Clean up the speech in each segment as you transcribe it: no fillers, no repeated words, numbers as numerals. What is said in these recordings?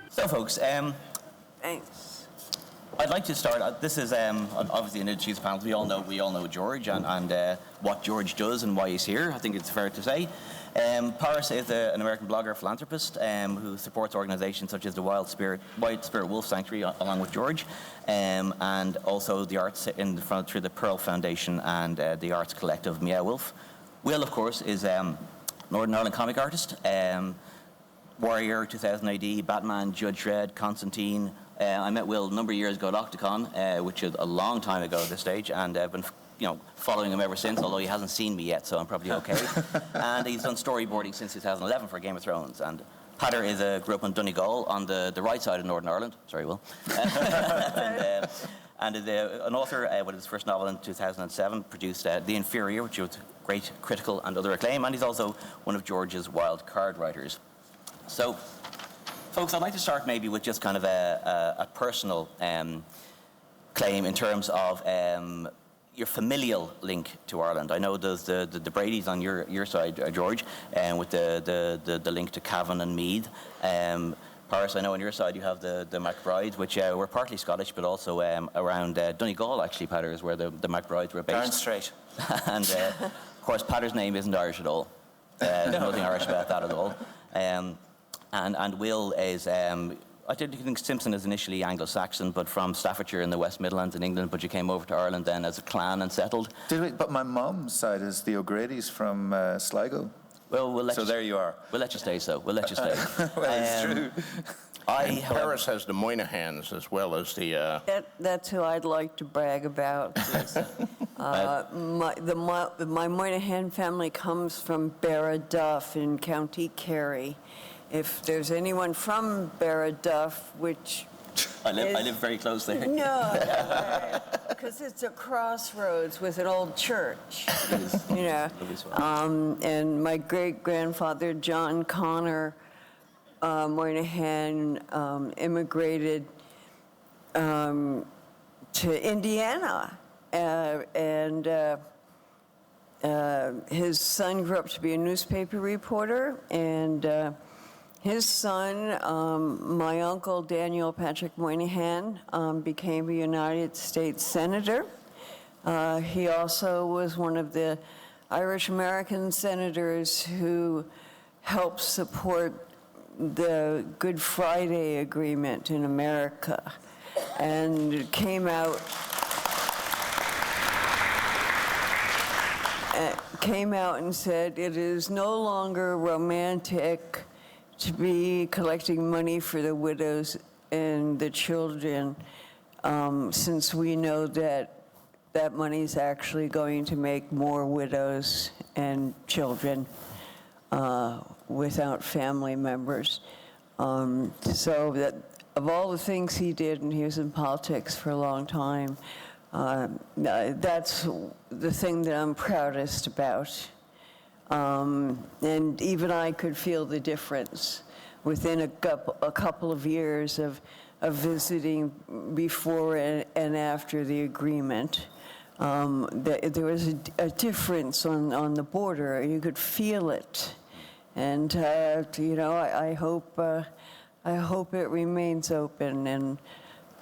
So, folks, Thanks. I'd like to start. This is obviously an introduced panel. We all know George and what George does and why he's here. I think it's fair to say. Parris is an American blogger, philanthropist who supports organisations such as the White Spirit Wolf Sanctuary, along with George, and also the arts through the Pearl Foundation and the arts collective Meow Wolf. Will, of course, is Northern Ireland comic artist. Warrior, 2000 AD, Batman, Judge Dredd, Constantine. I met Will a number of years ago at Octocon, which is a long time ago at this stage, and I've been following him ever since, although he hasn't seen me yet, so I'm probably okay. And he's done storyboarding since 2011 for Game of Thrones. And Peadar grew up in Donegal on the right side of Northern Ireland. Sorry, Will. and is an author with his first novel in 2007, produced The Inferior, which was great critical and other acclaim, and he's also one of George's wild card writers. So, folks, I'd like to start maybe with just kind of a personal claim in terms of your familial link to Ireland. I know there's the Brady's on your side, George, with the link to Cavan and Meath. Parris, I know on your side you have the McBrides, which were partly Scottish, but also around Donegal, actually, Peadar, is where the McBrides were based. Darn straight. And, of course, Peadar's name isn't Irish at all. There's nothing Irish about that at all. And Will is, I didn't think Simpson is initially Anglo-Saxon, but from Staffordshire in the West Midlands in England, but you came over to Ireland then as a clan and settled. Did we? But my mum's side is the O'Grady's from Sligo. Well, we'll let so you, there you are. We'll let you stay so. We'll let you stay. Well, it's true. Parris has the Moynahans as well as the... That's who I'd like to brag about. My Moynihan family comes from Barraduff in County Kerry. If there's anyone from Barraduff, which I live very close there. No, because it's a crossroads with an old church, and my great-grandfather, John Connor Moynihan, immigrated to Indiana, and his son grew up to be a newspaper reporter, and his son, my uncle Daniel Patrick Moynihan, became a United States Senator. He also was one of the Irish-American senators who helped support the Good Friday Agreement in America, and came out and said, it is no longer romantic to be collecting money for the widows and the children, since we know that that money is actually going to make more widows and children without family members. So that of all the things he did, and he was in politics for a long time, that's the thing that I'm proudest about. And even I could feel the difference within a couple of years of visiting before and after the agreement. There was a difference on the border. You could feel it. And, I hope it remains open, and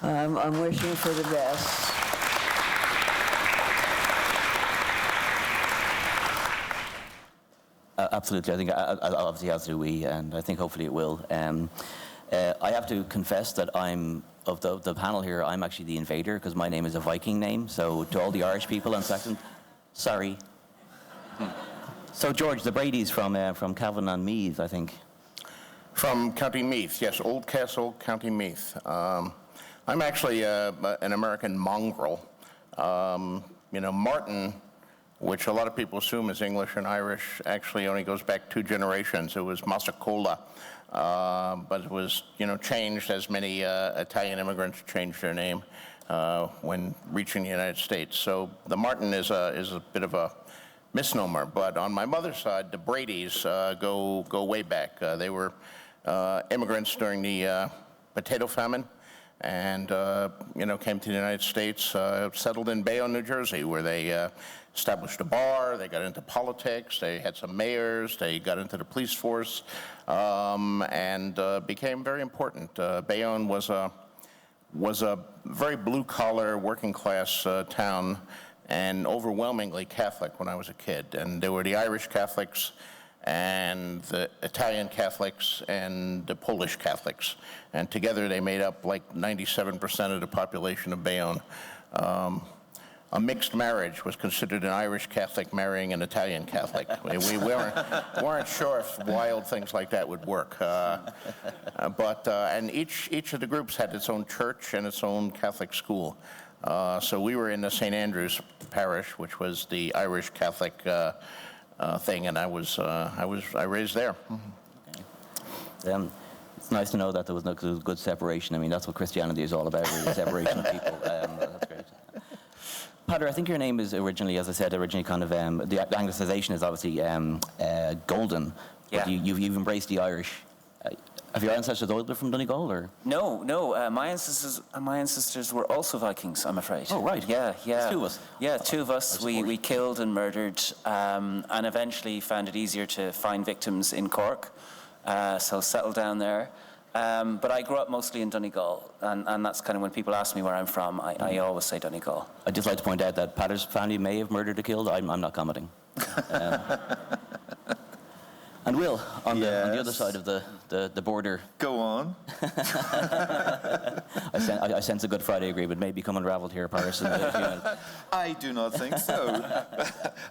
I'm wishing for the best. Absolutely. I think obviously as do we, and I think hopefully it will. I have to confess that I'm, of the panel here, I'm actually the invader, because my name is a Viking name. So to all the Irish people on Saxon, sorry. So George, the Brady's from Cavan and Meath, I think. From County Meath, yes, Oldcastle, County Meath. I'm actually an American mongrel. Martin, which a lot of people assume is English and Irish, actually only goes back 2 generations. It was Masacola, but it was, changed as many Italian immigrants changed their name when reaching the United States. So the Martin is a bit of a misnomer. But on my mother's side, the Brady's go way back. They were immigrants during the potato famine. and came to the United States, settled in Bayonne, New Jersey, where they established a bar. They got into politics. They had some mayors. They got into the police force, and became very important. Bayonne was a very blue-collar, working-class town, and overwhelmingly Catholic when I was a kid. And there were the Irish Catholics, and the Italian Catholics, and the Polish Catholics. And together they made up like 97% of the population of Bayonne. A mixed marriage was considered an Irish Catholic marrying an Italian Catholic. We weren't sure if wild things like that would work. And each of the groups had its own church and its own Catholic school. So we were in the St. Andrew's parish, which was the Irish Catholic thing, and I raised there. It's nice to know that there was no good separation. I mean, that's what Christianity is all about, really, separation of people. That's great. Peadar, I think your name is originally, as I said, kind of, the Anglicization is obviously Golden. Yeah. But you've embraced the Irish. Have your ancestors all been from Donegal, or? No. My ancestors were also Vikings, I'm afraid. Oh, right. Yeah. There's two of us. Yeah, two of us. We killed and murdered, and eventually found it easier to find victims in Cork, so settled down there. But I grew up mostly in Donegal, and that's kind of when people ask me where I'm from, I always say Donegal. I'd just like to point out that Peadar's family may have murdered or killed. I'm not commenting. And Will, on the other side of the border. Go on. I sense a Good Friday agreement may become unraveled here, Parris. I do not think so.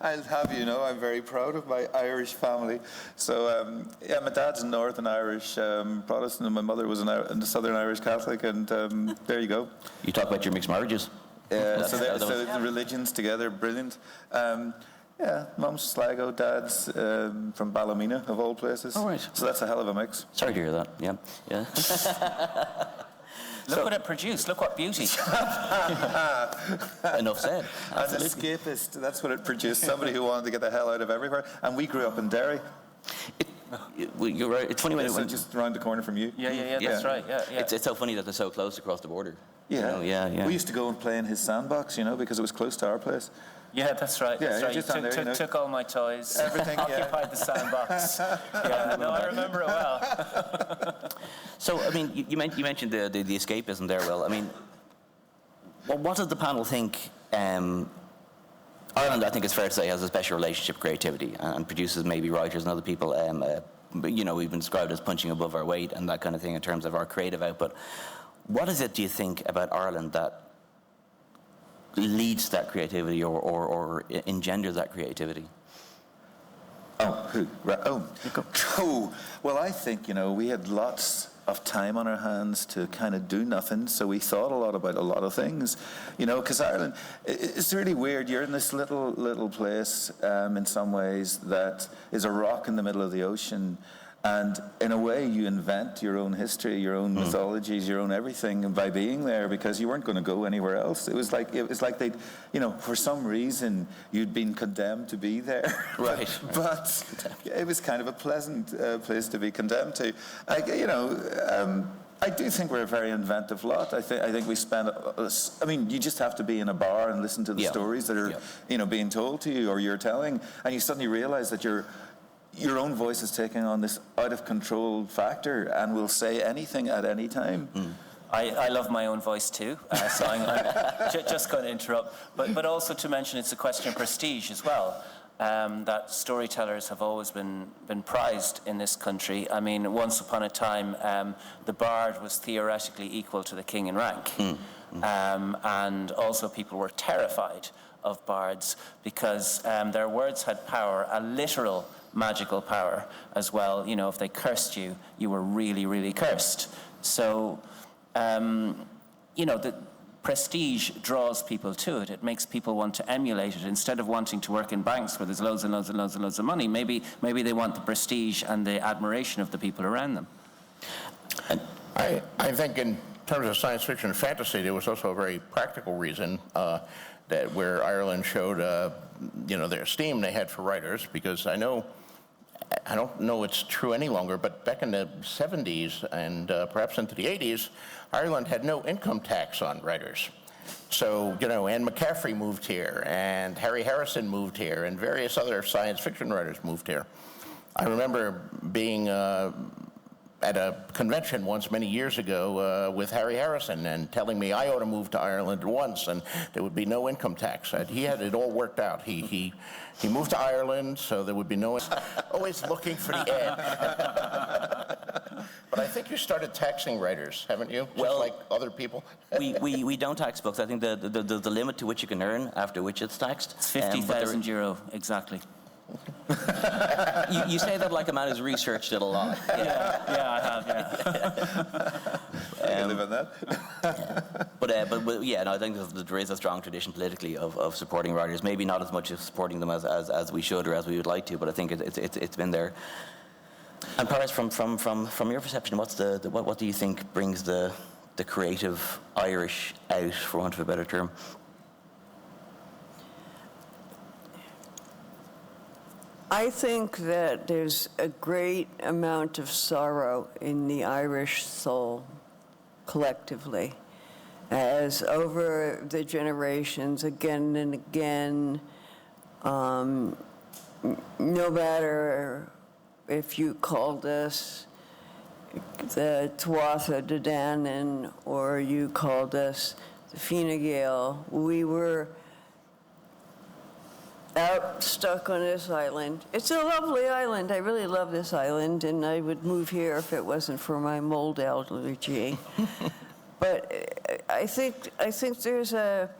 I'll have you know, I'm very proud of my Irish family. So, my dad's a Northern Irish Protestant, and my mother was a Southern Irish Catholic, and there you go. You talk about your mixed marriages. Yeah, so the religions together, brilliant. Yeah, Mum's Sligo, Dad's from Ballymena, of all places. Oh, right. So that's a hell of a mix. Sorry to hear that, yeah. Look what it produced, look what beauty. Enough said. An escapist, that's what it produced. Somebody who wanted to get the hell out of everywhere. And we grew up in Derry. You're right, it's funny when So just around the corner from you. Yeah, that's right, yeah. It's so funny that they're so close across the border. Yeah. Yeah. We used to go and play in his sandbox, because it was close to our place. Yeah, that's right. Yeah, that's right. just there, took all my toys. Everything, occupied the sandbox. Yeah, no, I remember it well. So, I mean, you mentioned the escapism there, Will. I mean, what does the panel think? Ireland, I think it's fair to say, has a special relationship with creativity and produces maybe writers and other people. We've been described as punching above our weight and that kind of thing in terms of our creative output. What is it, do you think, about Ireland that leads to that creativity or engenders that creativity? Well, I think, we had lots of time on our hands to kind of do nothing, so we thought a lot about a lot of things, because Ireland, it's really weird. You're in this little place in some ways that is a rock in the middle of the ocean. And in a way, you invent your own history, your own mythologies, your own everything by being there, because you weren't going to go anywhere else. It was like they, for some reason, you'd been condemned to be there. Right. But it was kind of a pleasant place to be condemned to. I do think we're a very inventive lot. I think we spend. You just have to be in a bar and listen to the stories that are, being told to you or you're telling, and you suddenly realize that your own voice is taking on this out-of-control factor and will say anything at any time. I love my own voice too, so I'm just going to interrupt. But also to mention it's a question of prestige as well, that storytellers have always been prized in this country. I mean, once upon a time, the bard was theoretically equal to the king in rank. And also people were terrified of bards because their words had power, a literal magical power as well. If they cursed you, you were really, really cursed. So, the prestige draws people to it. It makes people want to emulate it. Instead of wanting to work in banks where there's loads and loads and loads and loads of money, maybe they want the prestige and the admiration of the people around them. And I think in terms of science fiction and fantasy, there was also a very practical reason that where Ireland showed, their esteem they had for writers, because I know I don't know it's true any longer, but back in the 70s and perhaps into the 80s, Ireland had no income tax on writers. So, you know, Anne McCaffrey moved here, and Harry Harrison moved here, and various other science fiction writers moved here. I remember being at a convention once many years ago with Harry Harrison and telling me I ought to move to Ireland at once and there would be no income tax. He had it all worked out. He moved to Ireland, so there would be no... Always looking for the edge. But I think you started taxing writers, haven't you? Just Well, like other people? we don't tax books. I think the limit to which you can earn after which it's taxed. It's 50,000 euro, exactly. You say that like a man who's researched it a lot. Yeah, I have, yeah. I can live on that. But yeah, no, I think there is a strong tradition politically of supporting writers. Maybe not as much as supporting them as we should or as we would like to, but I think it's been there. And Parris, from your perception, what do you think brings the creative Irish out, for want of a better term? I think that there's a great amount of sorrow in the Irish soul collectively, as over the generations, again and again, no matter if you called us the Tuatha De Danann or you called us the Fine Gael, we were out stuck on this island. It's a lovely island. I really love this island, and I would move here if it wasn't for my mold allergy. But I think there's a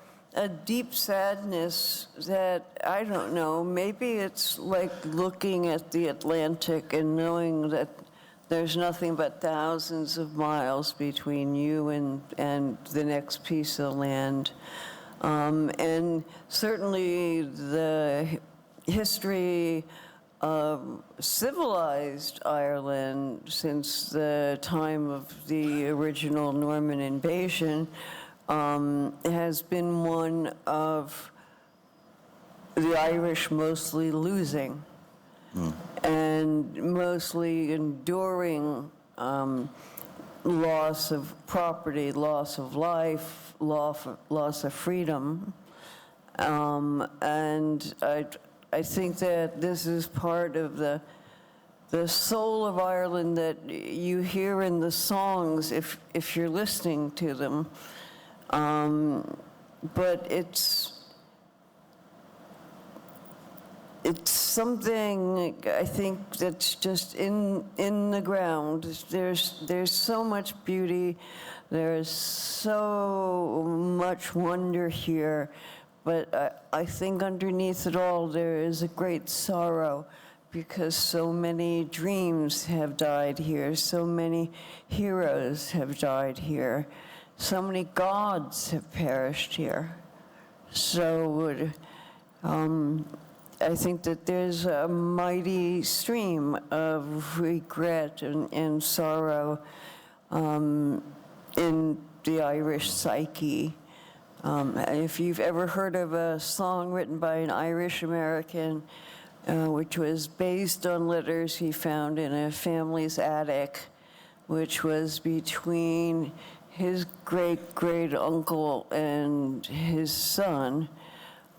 deep sadness that, I don't know, maybe it's like looking at the Atlantic and knowing that there's nothing but thousands of miles between you and the next piece of land. And certainly the history of civilized Ireland since the time of the original Norman invasion has been one of the Irish mostly losing and mostly enduring loss of property, loss of life, loss of freedom, and I think that this is part of the soul of Ireland that you hear in the songs if you're listening to them, but it's something I think that's just in the ground. There's so much beauty. There's so much wonder here, but I think underneath it all there is a great sorrow because so many dreams have died here, so many heroes have died here, so many gods have perished here. So I think that there's a mighty stream of regret and sorrow in the Irish psyche. If you've ever heard of a song written by an Irish American, which was based on letters he found in a family's attic, which was between his great uncle and his son,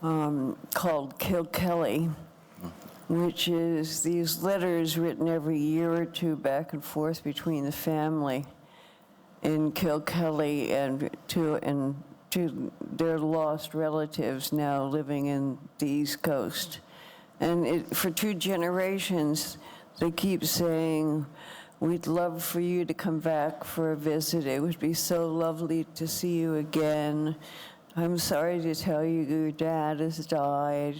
called Kilkelly, which is these letters written every year or two back and forth between the family in Kilkelly and to their lost relatives now living in the East Coast. And for 2 generations, they keep saying, "We'd love for you to come back for a visit. It would be so lovely to see you again. I'm sorry to tell you your dad has died.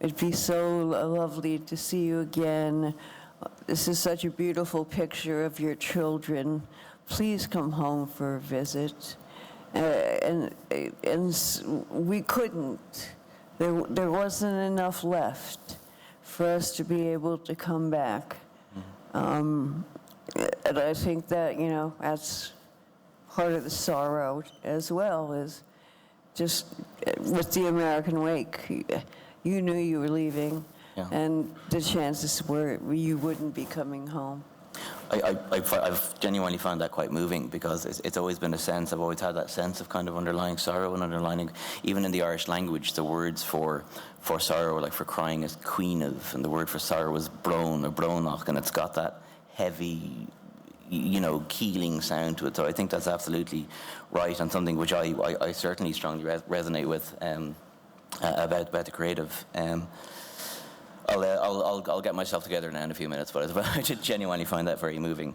It'd be so lovely to see you again. This is such a beautiful picture of your children. Please come home for a visit." And we couldn't. There wasn't enough left for us to be able to come back. And I think that, that's part of the sorrow as well, is just with the American wake. You knew you were leaving. Yeah. and the chances were you wouldn't be coming home. I've genuinely found that quite moving, because it's always been a sense, I've always had that sense of kind of underlying sorrow and underlining, even in the Irish language, the words for sorrow, like for crying, is cuineamh, and the word for sorrow is brón or brónach, and it's got that heavy, keeling sound to it. So I think that's absolutely right, and something which I certainly strongly resonate with about the creative. I'll get myself together now in a few minutes, but I genuinely find that very moving.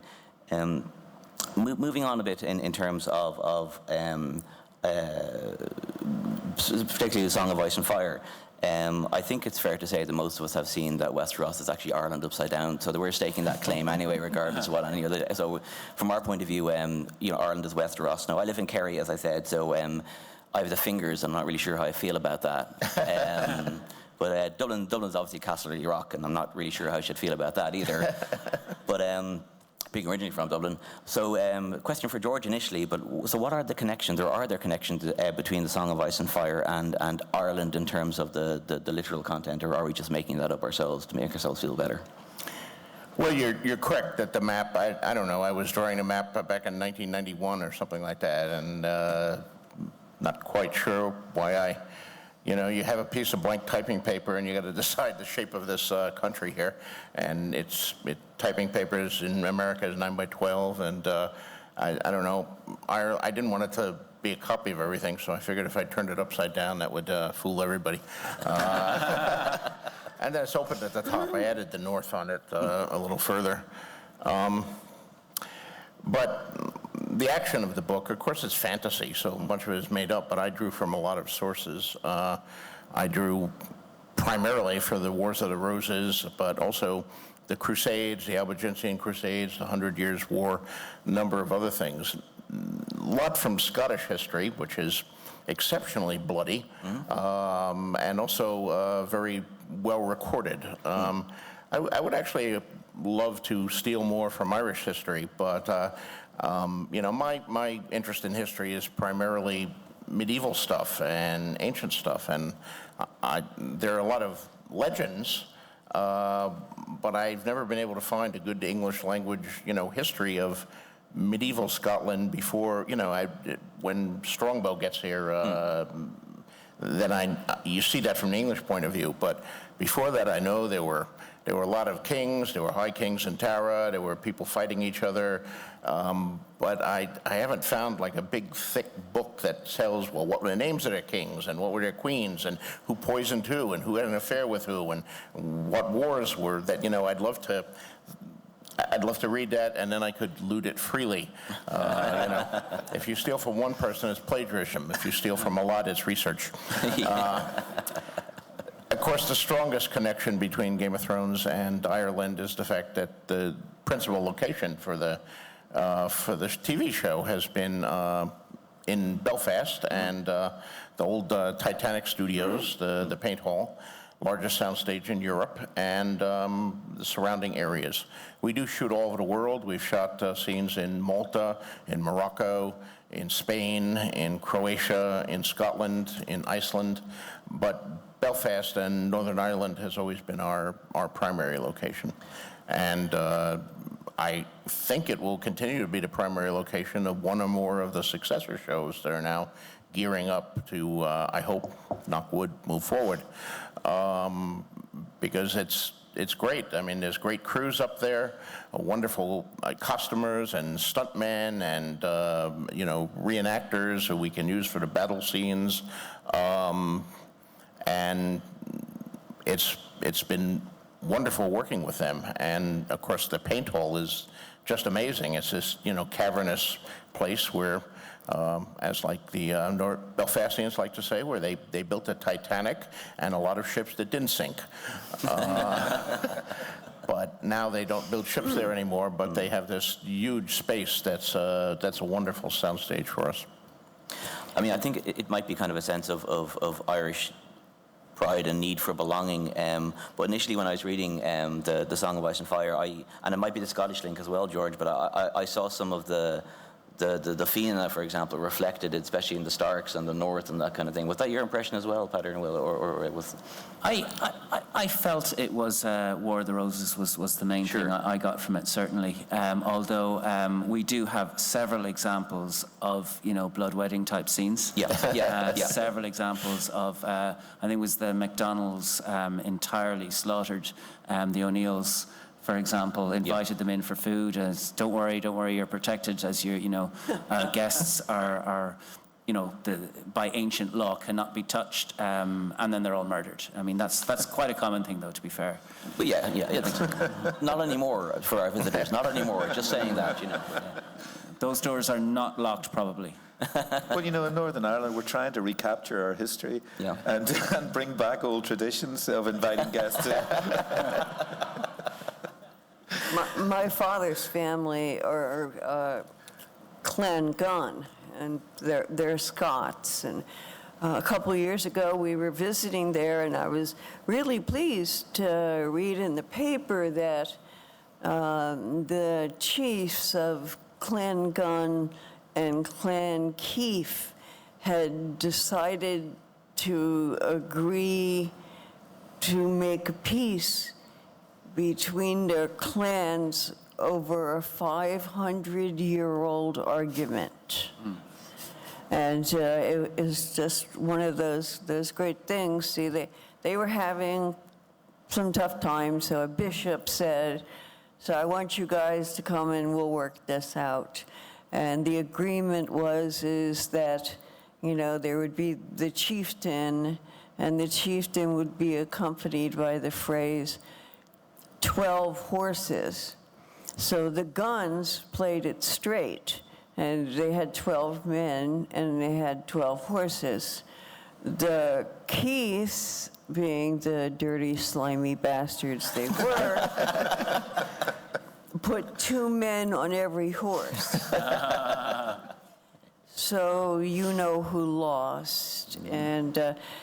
Moving on a bit in terms of particularly the Song of Ice and Fire, I think it's fair to say that most of us have seen that Westeros is actually Ireland upside down, so that we're staking that claim anyway, regardless of what any other. So from our point of view, Ireland is Westeros. Now, I live in Kerry, as I said, so I have the fingers. I'm not really sure how I feel about that. But Dublin's obviously Castle Rock, and I'm not really sure how I should feel about that either. But being originally from Dublin, so question for George initially. So what are the connections, or are there connections between the Song of Ice and Fire and Ireland in terms of the literal content, or are we just making that up ourselves to make ourselves feel better? Well, you're correct that the map. I don't know. I was drawing a map back in 1991 or something like that, and not quite sure why you have a piece of blank typing paper and you got to decide the shape of this country here. And typing papers in America is 9 by 12, and I don't know. I didn't want it to be a copy of everything, so I figured if I turned it upside down, that would fool everybody. And then it's opened at the top. I added the north on it a little further. But the action of the book, of course, it's fantasy, so a bunch of it is made up, but I drew from a lot of sources. I drew primarily for the Wars of the Roses, but also the Crusades, the Albigensian Crusades, the 100 Years' War, a number of other things. A lot from Scottish history, which is exceptionally bloody, and also very well recorded. I would actually love to steal more from Irish history, but my interest in history is primarily medieval stuff and ancient stuff, and there are a lot of legends, but I've never been able to find a good English language, history of medieval Scotland before, when Strongbow gets here. Then you see that from the English point of view, but before that, I know there were a lot of kings, there were high kings in Tara, there were people fighting each other, but I haven't found like a big thick book that tells, well, what were the names of their kings, and what were their queens, and who poisoned who, and who had an affair with who, and what wars were that, I'd love to read that, and then I could loot it freely. If you steal from one person, it's plagiarism. If you steal from a lot, it's research. Of course, the strongest connection between Game of Thrones and Ireland is the fact that the principal location for the TV show has been in Belfast, and the old Titanic Studios, the Paint Hall, largest soundstage in Europe, and the surrounding areas. We do shoot all over the world. We've shot scenes in Malta, in Morocco, in Spain, in Croatia, in Scotland, in Iceland, but Belfast and Northern Ireland has always been our primary location. And I think it will continue to be the primary location of one or more of the successor shows that are now gearing up to, I hope, knock wood, move forward. Because it's great. I mean, there's great crews up there, wonderful costumers and stuntmen and reenactors who we can use for the battle scenes, and it's been wonderful working with them. And of course, the paint hall is just amazing. It's this cavernous place where, as like the Belfastians like to say, where they built the Titanic and a lot of ships that didn't sink. But now they don't build ships there anymore, but they have this huge space that's a wonderful soundstage for us. I mean, I think it might be kind of a sense of Irish pride and need for belonging. But initially when I was reading the Song of Ice and Fire, and it might be the Scottish link as well, George, but I saw some of the the Fianna, for example, reflected, especially in the Starks and the North and that kind of thing. Was that your impression as well, Peadar and Will, or it was? I felt it was War of the Roses was the main thing I got from it, certainly. Although we do have several examples of, bloodwedding type scenes. Yeah. Several examples of, I think it was the McDonald's entirely slaughtered the O'Neills, for example, invited them in for food as, don't worry, you're protected, as your, guests are by ancient law cannot be touched, and then they're all murdered. I mean, that's quite a common thing, though, to be fair. But not anymore for our visitors, not anymore, just saying that, Those doors are not locked, probably. Well, in Northern Ireland, we're trying to recapture our history and bring back old traditions of inviting guests in. My father's family are Clan Gunn, and they're Scots. And a couple of years ago, we were visiting there, and I was really pleased to read in the paper that the chiefs of Clan Gunn and Clan Keefe had decided to agree to make peace between their clans over a 500-year-old argument. And it was just one of those great things. See, they were having some tough times, so a bishop said, so I want you guys to come and we'll work this out. And the agreement is that, there would be the chieftain, and the chieftain would be accompanied by the phrase, 12 horses. So the Guns played it straight, and they had 12 men, and they had 12 horses. The Keiths, being the dirty, slimy bastards they were, put 2 men on every horse. So you know who lost. And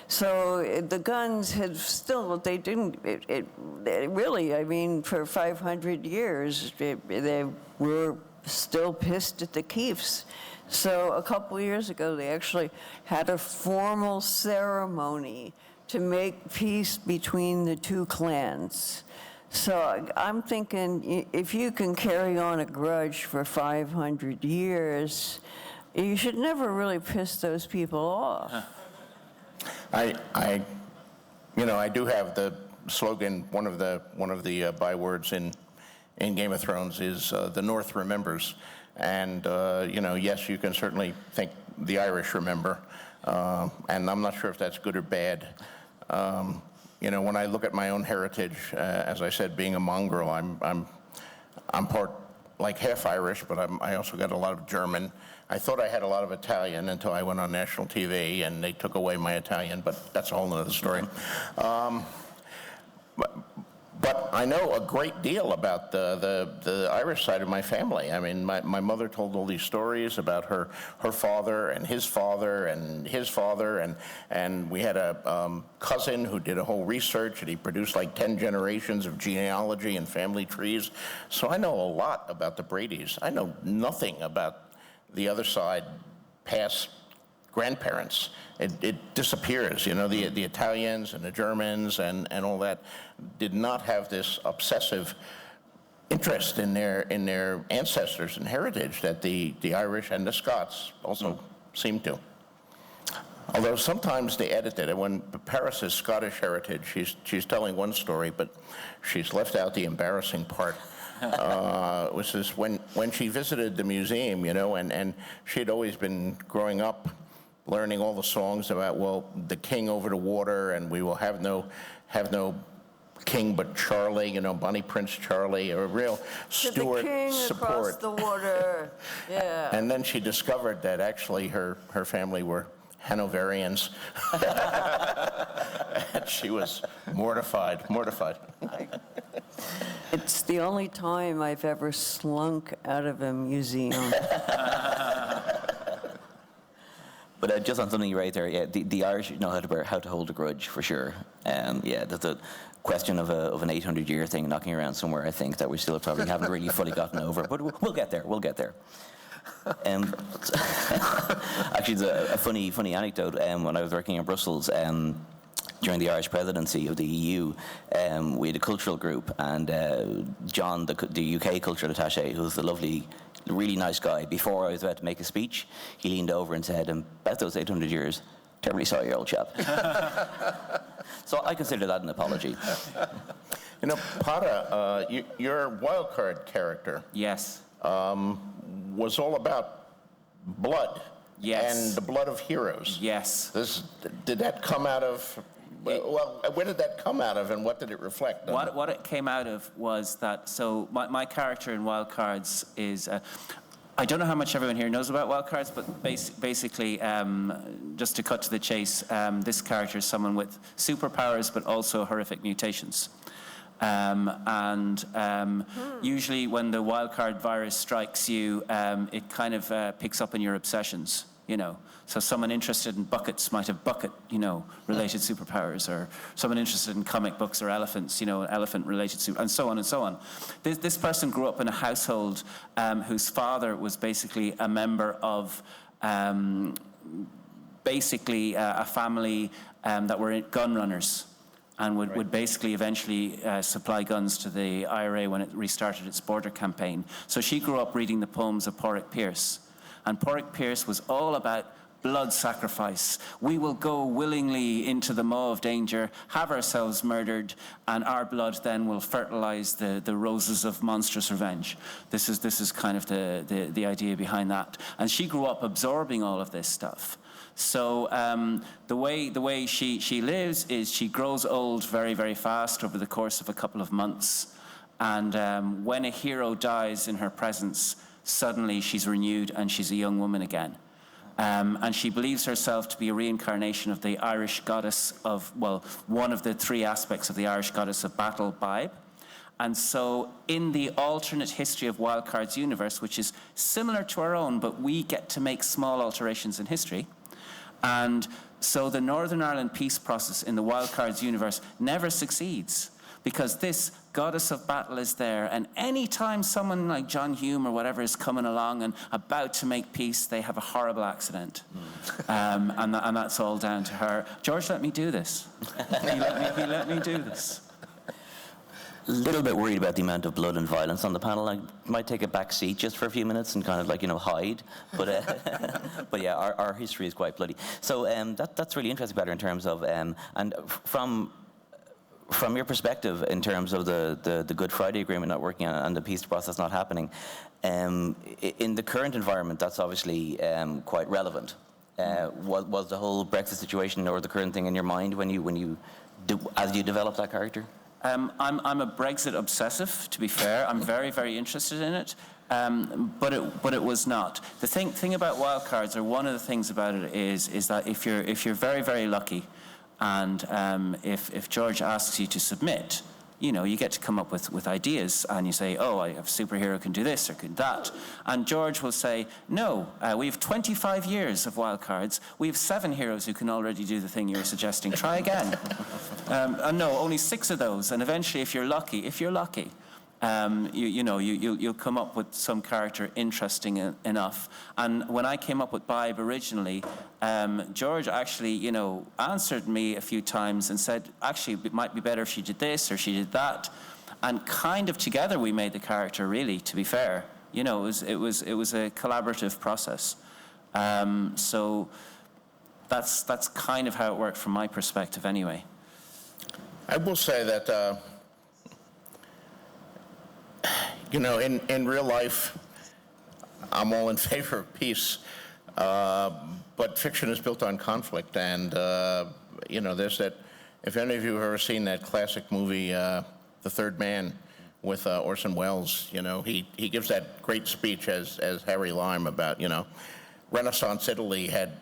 so the Guns had still, they didn't, it really, I mean, for 500 years, they were still pissed at the Keefs. So a couple of years ago, they actually had a formal ceremony to make peace between the two clans. So I'm thinking, if you can carry on a grudge for 500 years, you should never really piss those people off. I do have the slogan. One of the bywords in Game of Thrones is the North remembers, and yes, you can certainly think the Irish remember, and I'm not sure if that's good or bad. When I look at my own heritage, as I said, being a mongrel, I'm part like half Irish, but I also got a lot of German. I thought I had a lot of Italian until I went on national TV and they took away my Italian, but that's a whole other story. But I know a great deal about the Irish side of my family. I mean, my mother told all these stories about her father and his father and his father, and we had a cousin who did a whole research, and he produced like 10 generations of genealogy and family trees. So I know a lot about the Bradys. I know nothing about the other side, past grandparents. It disappears, the Italians and the Germans and all that did not have this obsessive interest in their ancestors and heritage that the Irish and the Scots also seem to. Although sometimes they edit it. When Parris is Scottish heritage, she's telling one story, but she's left out the embarrassing part. Which is when she visited the museum, and she had always been growing up learning all the songs about, the king over the water, and we will have no king but Charlie, Bonnie Prince Charlie, a real Stuart the king support. Across the water, yeah. And then she discovered that actually her family were Hanoverians. And she was mortified. It's the only time I've ever slunk out of a museum. But just on something right there, the Irish know how to hold a grudge for sure. The question of an 800-year thing knocking around somewhere, I think that we still probably haven't really fully gotten over. But we'll get there. Actually, it's a funny anecdote. When I was working in Brussels, during the Irish presidency of the EU, we had a cultural group, and John, the UK cultural attaché, who's the lovely, really nice guy, before I was about to make a speech, he leaned over and said, about those 800 years, terribly sorry, old chap. So I consider that an apology. You know, Peadar, your wildcard character Yes. was all about blood. Yes. And the blood of heroes. Yes. Did that come out of, well, where did that come out of, and what did it reflect? What it came out of was that, so my character in Wildcards is, I don't know how much everyone here knows about Wildcards, but basically, just to cut to the chase, this character is someone with superpowers, but also horrific mutations. Usually when the wildcard virus strikes you, it kind of picks up in your obsessions, you know. So someone interested in buckets might have bucket, you know, related superpowers, or someone interested in comic books or elephants, you know, elephant related and so on and so on. This person grew up in a household whose father was basically a member of basically a family that were gun runners, and would basically eventually supply guns to the IRA when it restarted its border campaign. So she grew up reading the poems of Pádraic Pearse. And Pádraic Pearse was all about blood sacrifice. We will go willingly into the maw of danger, have ourselves murdered, and our blood then will fertilize the roses of monstrous revenge. This is kind of the idea behind that. And she grew up absorbing all of this stuff. So the way she lives is she grows old very, very fast over the course of a couple of months. And when a hero dies in her presence, suddenly she's renewed and she's a young woman again. And she believes herself to be a reincarnation of the Irish goddess of, well, one of the three aspects of the Irish goddess of battle, Bibe. And so in the alternate history of Wildcard's universe, which is similar to our own, but we get to make small alterations in history. And so the Northern Ireland peace process in the Wildcards universe never succeeds, because this goddess of battle is there, and any time someone like John Hume or whatever is coming along and about to make peace, they have a horrible accident. And that's all down to her. George let me do this. He let me do this. A little bit worried about the amount of blood and violence on the panel. I might take a back seat just for a few minutes and kind of like, you know, hide. But but yeah, our history is quite bloody. So that's really interesting, Peadar, in terms of and from your perspective, in terms of the Good Friday Agreement not working and the peace process not happening, in the current environment, that's obviously quite relevant. Was the whole Brexit situation or the current thing in your mind as you developed that character? I'm a Brexit obsessive, to be fair. I'm very, very interested in it, but it was not. The thing about wildcards, or one of the things about it, is that if you're very, very lucky, and if George asks you to submit, you know, you get to come up with ideas, and you say, oh, I have a superhero can do this or can that. And George will say, no, we have 25 years of wildcards. We have 7 heroes who can already do the thing you're suggesting. Try again. And no, only 6 of those. And eventually, if you're lucky, you'll come up with some character interesting enough. And when I came up with Bibe originally, George actually, you know, answered me a few times and said, actually, it might be better if she did this or she did that. And kind of together we made the character, really, to be fair. You know, it was a collaborative process. So that's kind of how it worked from my perspective anyway. I will say that you know, in real life, I'm all in favor of peace, but fiction is built on conflict, and you know, there's that. If any of you have ever seen that classic movie, The Third Man, with Orson Welles, you know, he gives that great speech as Harry Lime about, you know, Renaissance Italy had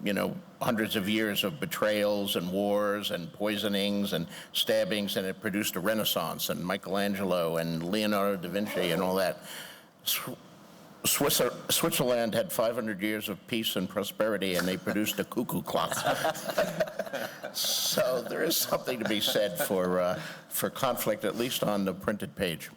you know, hundreds of years of betrayals and wars and poisonings and stabbings, and it produced a Renaissance, and Michelangelo and Leonardo da Vinci and all that. Switzerland had 500 years of peace and prosperity, and they produced a cuckoo clock. So there is something to be said for conflict, at least on the printed page.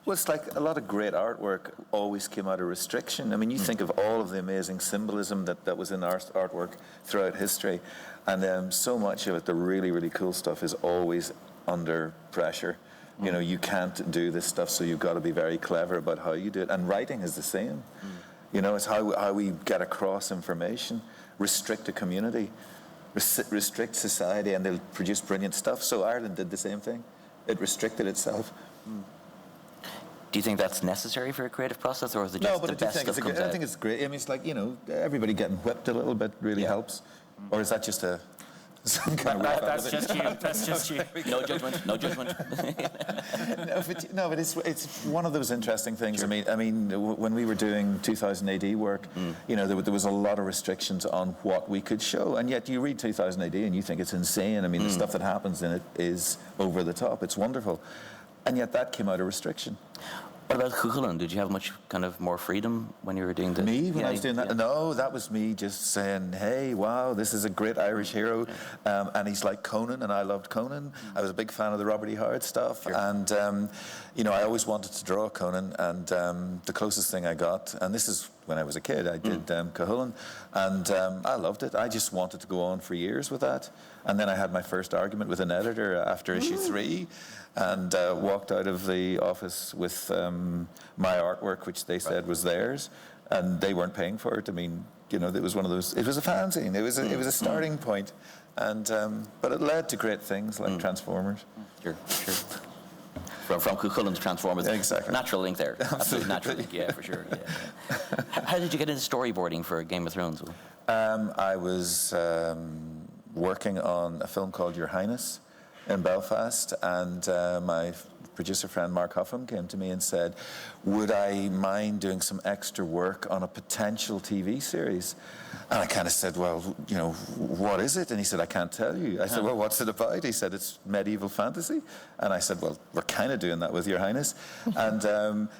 Well, it's like a lot of great artwork always came out of restriction. I mean, you think of all of the amazing symbolism that was in artwork throughout history, and so much of it, the really, really cool stuff, is always under pressure. You know, you can't do this stuff, so you've got to be very clever about how you do it. And writing is the same. You know, it's how we get across information, restrict a community, restrict society, and they'll produce brilliant stuff. So Ireland did the same thing. It restricted itself. Do you think that's necessary for a creative process, or is it just the best stuff comes out? I think it's great. I mean, it's like, you know, everybody getting whipped a little bit really helps. Or is that just some kind of That's just you. That's just you. No judgment. No judgment. No, but it's one of those interesting things. Sure. I mean, when we were doing 2000 AD work, you know, there was a lot of restrictions on what we could show, and yet you read 2000 AD and you think it's insane. I mean, the stuff that happens in it is over the top. It's wonderful, and yet that came out of restriction. What about Guilín? Did you have much kind of more freedom when you were doing this? Me, when I was doing that? No, that was me just saying, hey, wow, this is a great Irish hero. And he's like Conan, and I loved Conan. I was a big fan of the Robert E. Howard stuff. Sure. And, you know, I always wanted to draw Conan. And the closest thing I got, and this is when I was a kid, I did Guilín. And I loved it. I just wanted to go on for years with that. And then I had my first argument with an editor after issue 3. And walked out of the office with my artwork, which they said was theirs, and they weren't paying for it. I mean, you know, it was one of those. It was a fanzine. It was a starting point, and but it led to great things like Transformers. Sure. From Guilín to Transformers. Exactly. Natural link there. Absolutely natural link. Yeah, for sure. Yeah. How did you get into storyboarding for Game of Thrones? I was working on a film called Your Highness in Belfast, and my producer friend Mark Huffam came to me and said, would I mind doing some extra work on a potential TV series? And I kind of said, well, you know, what is it? And he said, I can't tell you. I said, well, what's it about? He said, it's medieval fantasy. And I said, well, we're kind of doing that with Your Highness. And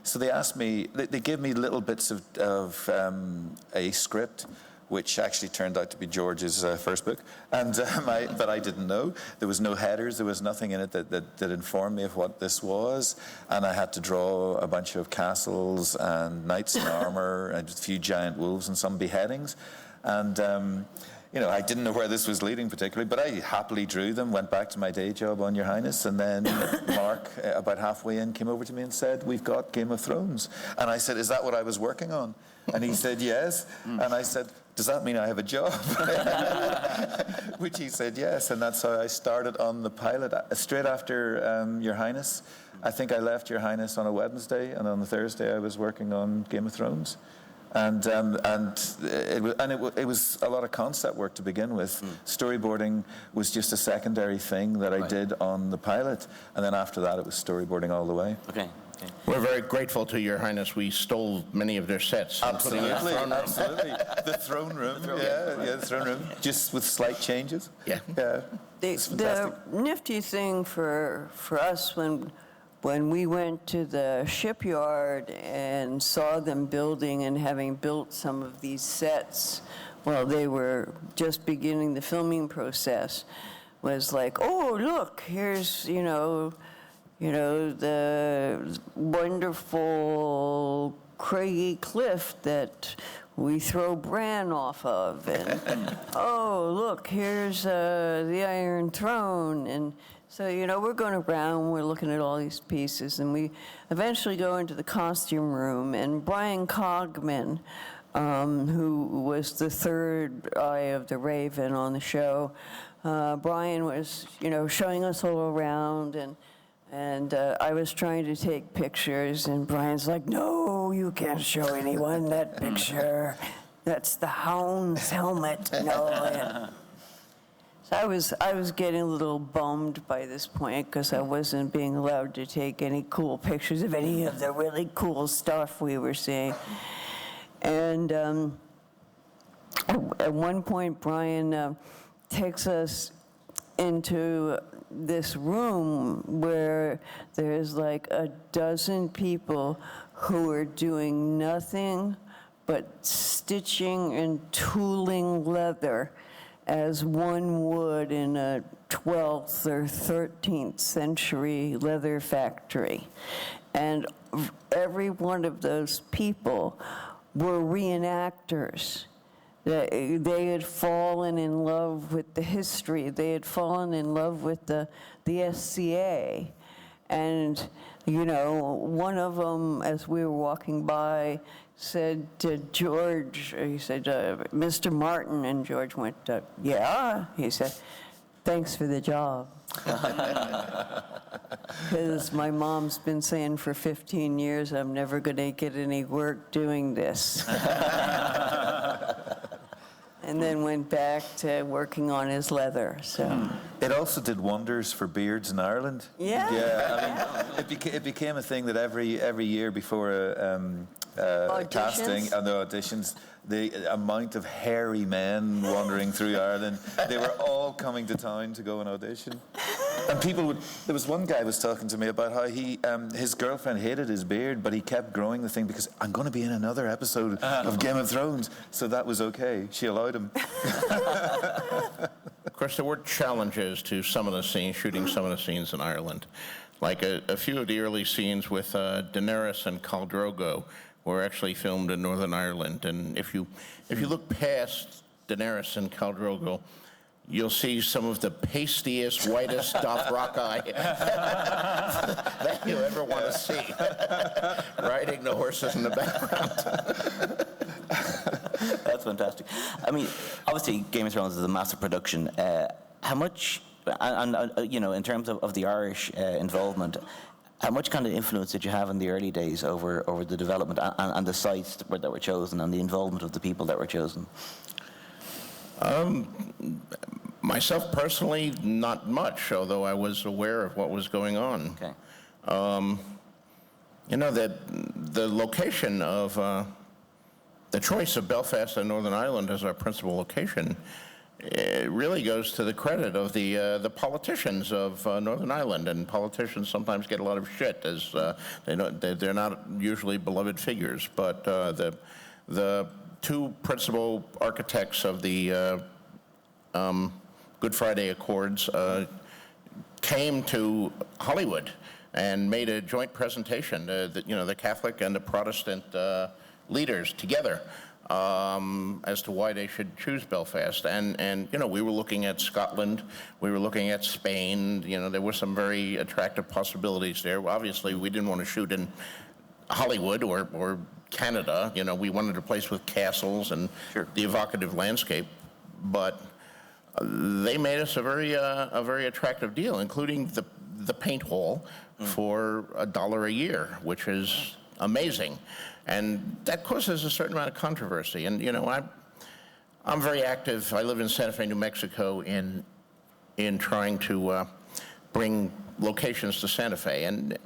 so they asked me, they gave me little bits of a script, which actually turned out to be George's first book, and but I didn't know. There was no headers, there was nothing in it that informed me of what this was, and I had to draw a bunch of castles and knights in armor and a few giant wolves and some beheadings, and you know, I didn't know where this was leading particularly, but I happily drew them, went back to my day job on Your Highness, and then Mark, about halfway in, came over to me and said, we've got Game of Thrones. And I said, is that what I was working on? And he said, yes. And I said, does that mean I have a job? Which he said, yes. And that's how I started on the pilot, straight after Your Highness. I think I left Your Highness on a Wednesday, and on the Thursday I was working on Game of Thrones. And it was a lot of concept work to begin with. Storyboarding was just a secondary thing that I did on the pilot, and then after that it was storyboarding all the way. Okay. We're very grateful to Your Highness. We stole many of their sets. Absolutely. The throne room. The throne room. Just with slight changes. Yeah. The nifty thing for us when we went to the shipyard and saw them building and having built some of these sets while they were just beginning the filming process, was like, oh, look, here's, you know, the wonderful craggy cliff that we throw Bran off of, and oh, look, here's the Iron Throne, and so, you know, we're going around, we're looking at all these pieces, and we eventually go into the costume room, and Brian Cogman, who was the third eye of the Raven on the show, Brian was, you know, showing us all around, and I was trying to take pictures, and Brian's like, no, you can't show anyone that picture. That's the Hound's helmet. No. So I was getting a little bummed by this point because I wasn't being allowed to take any cool pictures of any of the really cool stuff we were seeing. And at one point, Brian takes us into this room where there's like a dozen people who are doing nothing but stitching and tooling leather. as one would in a 12th or 13th century leather factory. And every one of those people were reenactors. They had fallen in love with the history. They had fallen in love with the SCA. And, you know, one of them, as we were walking by, said to George, he said, Mr. Martin, and George went, yeah? He said, thanks for the job. Because my mom's been saying for 15 years, I'm never going to get any work doing this. And then went back to working on his leather, so. It also did wonders for beards in Ireland. Yeah. Yeah, I mean, it became a thing that every year before a casting and the auditions, the amount of hairy men wandering through Ireland, they were all coming to town to go and audition. And people would, there was one guy was talking to me about how he, his girlfriend hated his beard, but he kept growing the thing because I'm going to be in another episode of Game of Thrones. So that was okay. She allowed him. Of course, there were challenges to some of the scenes, shooting some of the scenes in Ireland. Like a few of the early scenes with Daenerys and Khal Drogo were actually filmed in Northern Ireland. And if you look past Daenerys and Khal Drogo, you'll see some of the pastiest, whitest Dothraki that you ever want to see, riding the horses in the background. That's fantastic. I mean, obviously, Game of Thrones is a massive production. How much, and you know, in terms of the Irish involvement, how much kind of influence did you have in the early days over the development and the sites that were chosen and the involvement of the people that were chosen? Myself personally, not much, although I was aware of what was going on. Okay. You know, that the location of the choice of Belfast and Northern Ireland as our principal location, it really goes to the credit of the politicians of Northern Ireland. And politicians sometimes get a lot of shit, as they're not usually beloved figures. But the two principal architects of the Good Friday Accords came to Hollywood and made a joint presentation, the Catholic and the Protestant leaders together, as to why they should choose Belfast. And you know, we were looking at Scotland, we were looking at Spain. You know, there were some very attractive possibilities there. Obviously, we didn't want to shoot in Hollywood or Canada. You know, we wanted a place with castles and the evocative landscape. But they made us a very attractive deal, including the paint hall for $1 a year, which is amazing. And that causes a certain amount of controversy. And, you know, I'm very active. I live in Santa Fe, New Mexico, in trying to bring locations to Santa Fe and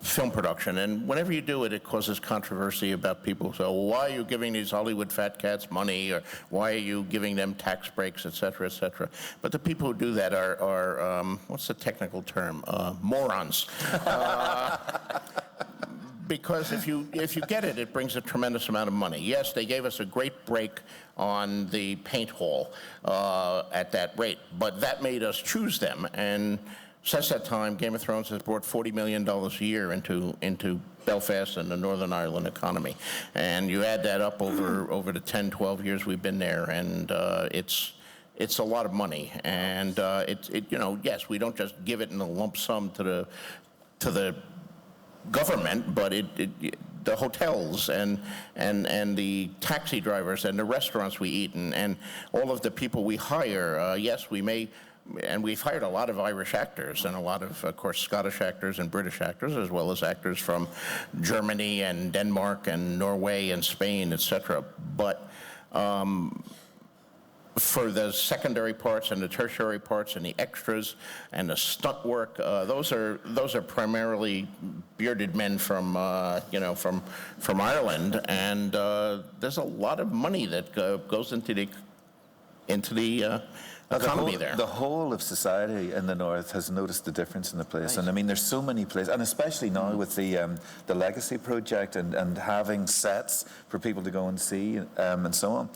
film production. And whenever you do it, it causes controversy about people. So why are you giving these Hollywood fat cats money, or why are you giving them tax breaks, et cetera, et cetera? But the people who do that are what's the technical term? Morons. Because if you get it, it brings a tremendous amount of money. Yes, they gave us a great break on the paint hall at that rate, but that made us choose them. And since that time, Game of Thrones has brought $40 million a year into Belfast and the Northern Ireland economy. And you add that up over the 10, 12 years we've been there, and it's a lot of money. And you know, yes, we don't just give it in a lump sum to the government, but the hotels and the taxi drivers and the restaurants we eat and all of the people we hire. Yes, we may, and we've hired a lot of Irish actors and a lot of course, Scottish actors and British actors, as well as actors from Germany and Denmark and Norway and Spain, etc. But for the secondary parts and the tertiary parts and the extras and the stunt work, those are primarily bearded men from Ireland, and there's a lot of money that goes into the economy there. The whole of society in the north has noticed the difference in the place, right. And I mean, there's so many places, and especially now with the Legacy project and having sets for people to go and see and so on.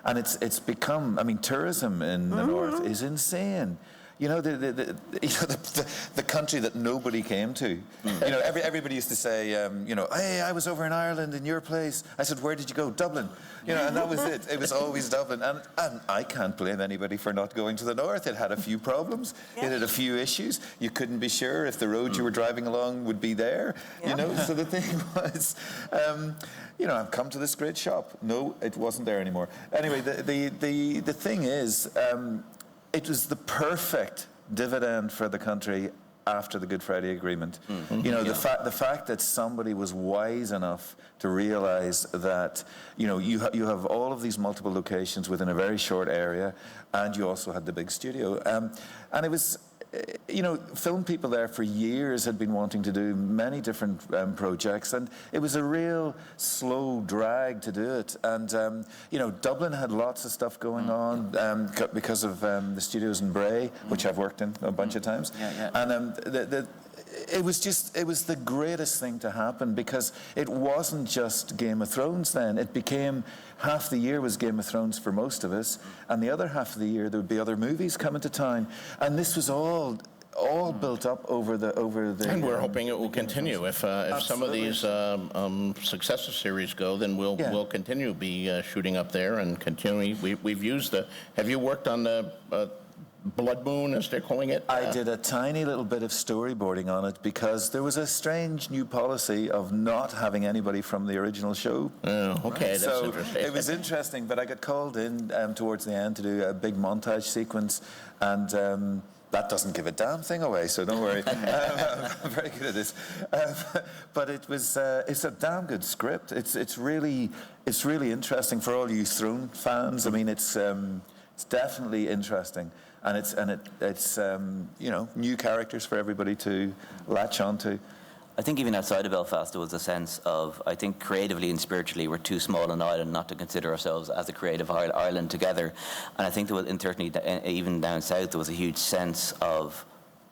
And it's become, I mean, tourism in the north is insane. You know, the country that nobody came to. You know, everybody used to say, you know, hey, I was over in Ireland in your place. I said, where did you go? Dublin. You know, and that was it. It was always Dublin. And I can't blame anybody for not going to the north. It had a few problems. It had a few issues. You couldn't be sure if the road you were driving along would be there. You know, so the thing was, you know, I've come to this great shop. No, it wasn't there anymore. Anyway, the thing is, it was the perfect dividend for the country after the Good Friday Agreement. You know, the fact that somebody was wise enough to realize that, you know, you have all of these multiple locations within a very short area, and you also had the big studio. And it was, you know, film people there for years had been wanting to do many different projects, and it was a real slow drag to do it. And, you know, Dublin had lots of stuff going on because of the studios in Bray, which I've worked in a bunch of times. And it was the greatest thing to happen, because it wasn't just Game of Thrones then. It became, half the year was Game of Thrones for most of us, and the other half of the year there would be other movies coming to town. And this was all built up over the. And we're hoping it will continue. If some of these successor series go, then we'll continue to be shooting up there and continuing. We've used the. Have you worked on the Blood Moon, as they're calling it? I did a tiny little bit of storyboarding on it, because there was a strange new policy of not having anybody from the original show. Oh, okay, that's so interesting. It was interesting, but I got called in towards the end to do a big montage sequence, and that doesn't give a damn thing away, so don't worry. I'm very good at this. But it's a damn good script. It's really interesting for all you Throne fans. I mean, it's definitely interesting. And it's you know, new characters for everybody to latch onto. I think even outside of Belfast, there was a sense of, I think creatively and spiritually, we're too small an island not to consider ourselves as a creative island together. And I think there was, and certainly even down south, there was a huge sense of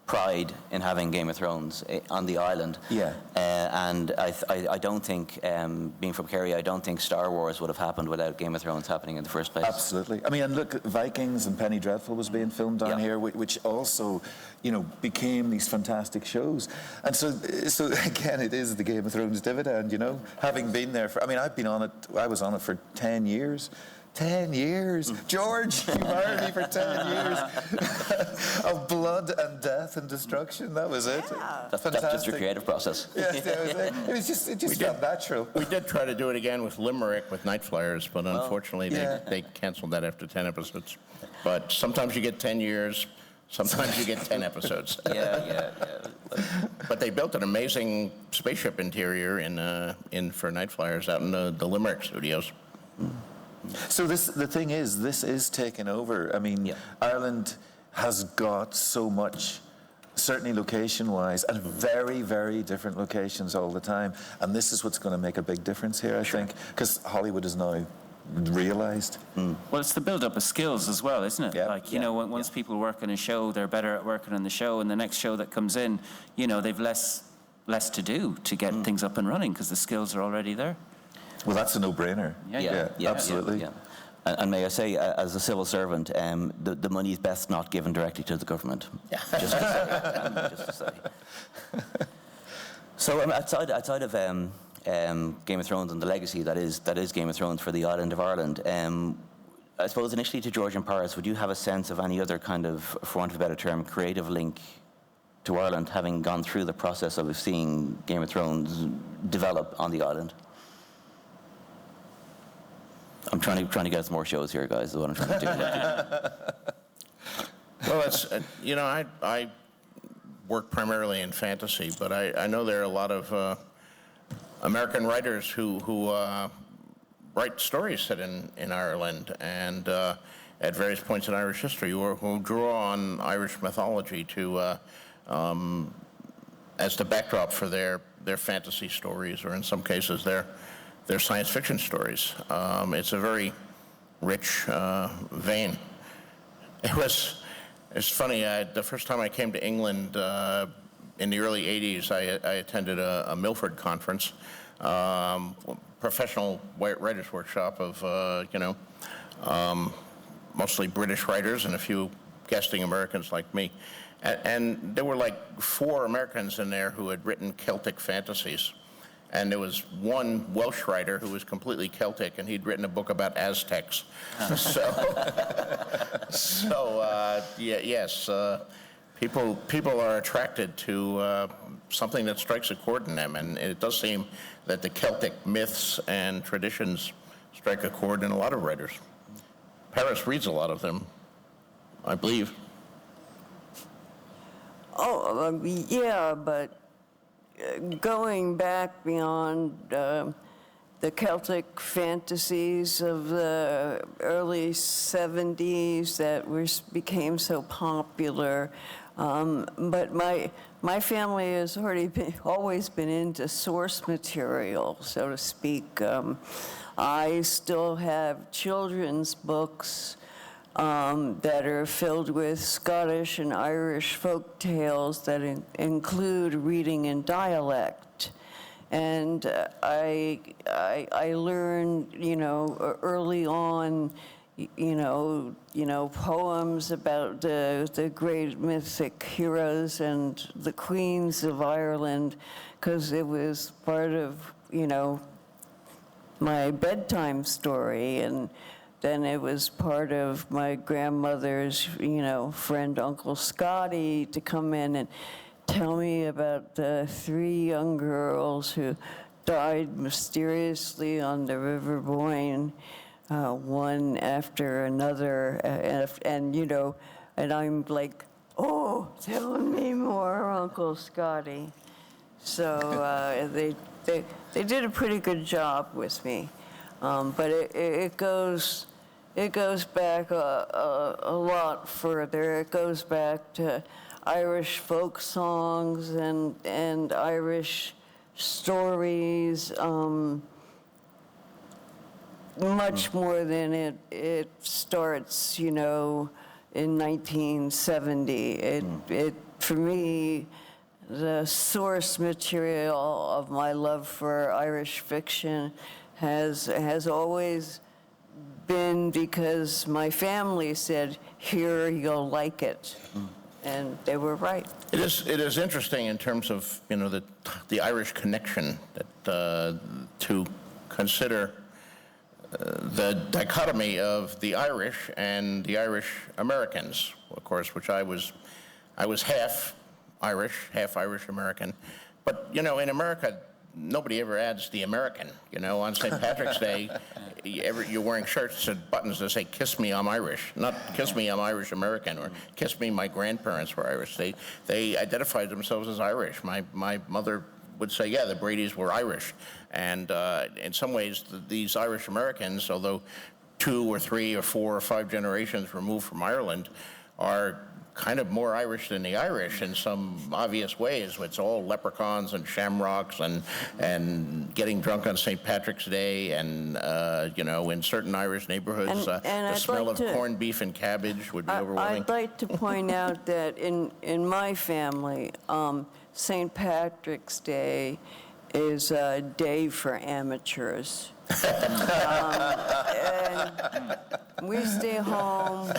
pride in having Game of Thrones on the island. Yeah. And I don't think, being from Kerry, I don't think Star Wars would have happened without Game of Thrones happening in the first place. Absolutely. I mean, and look, Vikings and Penny Dreadful was being filmed down here, which also, you know, became these fantastic shows. And so again, it is the Game of Thrones dividend, you know, having been there for, I mean, I was on it for 10 years. 10 years. George, you married me for 10 years of blood and death and destruction. That was it. That's just your creative process. Yes, that was it. It just felt natural. We did try to do it again with Limerick with Night Flyers, but unfortunately they canceled that after 10 episodes. But sometimes you get 10 years, sometimes you get 10 episodes. But they built an amazing spaceship interior for Night Flyers out in the Limerick studios. So the thing is, this is taking over. I mean, Ireland has got so much, certainly location-wise, and very, very different locations all the time. And this is what's going to make a big difference here, I think, because Hollywood is now realised. Well, it's the build-up of skills as well, isn't it? Yeah. Like, you know, once people work on a show, they're better at working on the show, and the next show that comes in, you know, they've less to do to get things up and running, because the skills are already there. Well, that's a no-brainer. Yeah, absolutely. Yeah. And may I say, as a civil servant, the money is best not given directly to the government. Just to say. So outside of Game of Thrones and the legacy that is Game of Thrones for the island of Ireland, I suppose initially to George and Parris, would you have a sense of any other kind of, for want of a better term, creative link to Ireland, having gone through the process of seeing Game of Thrones develop on the island? I'm trying to get us more shows here, guys, is what I'm trying to do. Well, it's, you know, I work primarily in fantasy, but I know there are a lot of American writers who write stories set in Ireland and at various points in Irish history, or who draw on Irish mythology to as the backdrop for their fantasy stories, or in some cases their science fiction stories. It's a very rich vein. It's funny, the first time I came to England in the early 80s, I attended a Milford conference, professional writers workshop of, mostly British writers and a few guesting Americans like me. And there were like 4 Americans in there who had written Celtic fantasies. And there was one Welsh writer who was completely Celtic, and he'd written a book about Aztecs. Yes, people are attracted to something that strikes a chord in them, and it does seem that the Celtic myths and traditions strike a chord in a lot of writers. Parris reads a lot of them, I believe. Oh, yeah, but going back beyond the Celtic fantasies of the early 70s that became so popular, but my family has always been into source material, so to speak. I still have children's books that are filled with Scottish and Irish folk tales that include reading in dialect. And I learned, early on, poems about the great mythic heroes and the queens of Ireland, because it was part of, my bedtime story, and then it was part of my grandmother's, friend, Uncle Scotty, to come in and tell me about the 3 young girls who died mysteriously on the River Boyne, one after another, and I'm like, oh, tell me more, Uncle Scotty. So they did a pretty good job with me, but it goes back a lot further. It goes back to Irish folk songs and Irish stories, much more than it starts, in 1970. It for me, the source material of my love for Irish fiction has always been because my family said, here, you'll like it. And they were right. It is interesting in terms of, the Irish connection, that to consider the dichotomy of the Irish and the Irish Americans, of course, which I was half Irish, half Irish American. But, in America, nobody ever adds the American. On St. Patrick's Day, you're wearing shirts and buttons that say, kiss me, I'm Irish. Not kiss me, I'm Irish American, or kiss me, my grandparents were Irish. They identified themselves as Irish. My mother would say, yeah, the Bradys were Irish. And in some ways, these Irish Americans, although 2 or 3 or 4 or 5 generations removed from Ireland, are kind of more Irish than the Irish in some obvious ways. It's all leprechauns and shamrocks and getting drunk on St. Patrick's Day, and in certain Irish neighborhoods, the smell of corned beef and cabbage would be overwhelming. I'd like to point out that in my family, St. Patrick's Day is a day for amateurs. And we stay home,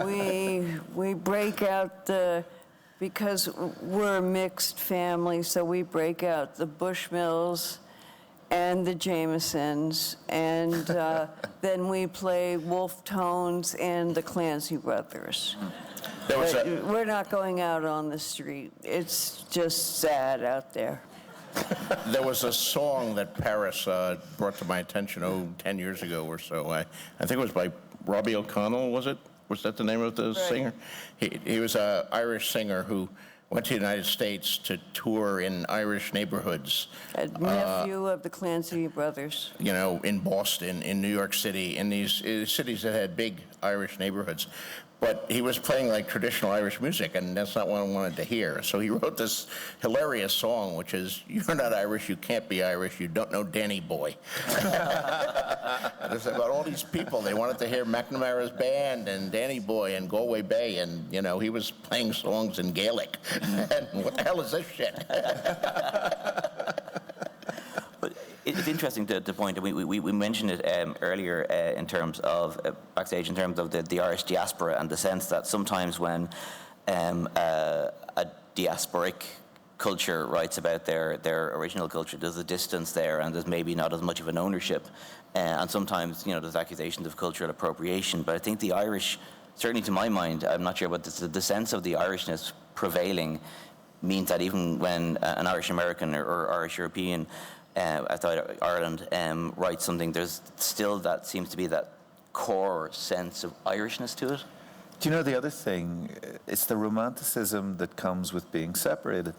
we break out because we're a mixed family, so we break out the Bushmills and the Jamesons, and then we play Wolf Tones and the Clancy Brothers. We're not going out on the street. It's just sad out there. There was a song that Parris brought to my attention, 10 years ago or so. I think it was by Robbie O'Connell, was it? Was that the name of the singer? He was an Irish singer who went to the United States to tour in Irish neighborhoods. A nephew of the Clancy Brothers. In Boston, in New York City, in these cities that had big Irish neighborhoods. But he was playing like traditional Irish music, and that's not what I wanted to hear. So he wrote this hilarious song, which is, you're not Irish, you can't be Irish, you don't know Danny Boy. And it's about all these people. They wanted to hear McNamara's band and Danny Boy and Galway Bay, and, he was playing songs in Gaelic. And what the hell is this shit? But it's interesting to point, we mentioned it earlier in terms of, backstage, in terms of the Irish diaspora, and the sense that sometimes when a diasporic culture writes about their original culture, there's a distance there, and there's maybe not as much of an ownership. And sometimes, there's accusations of cultural appropriation. But I think the Irish, certainly to my mind, I'm not sure, but the sense of the Irishness prevailing means that even when an Irish American or Irish European outside Ireland writes something, there's still that seems to be that core sense of Irishness to it. Do you know the other thing? It's the romanticism that comes with being separated.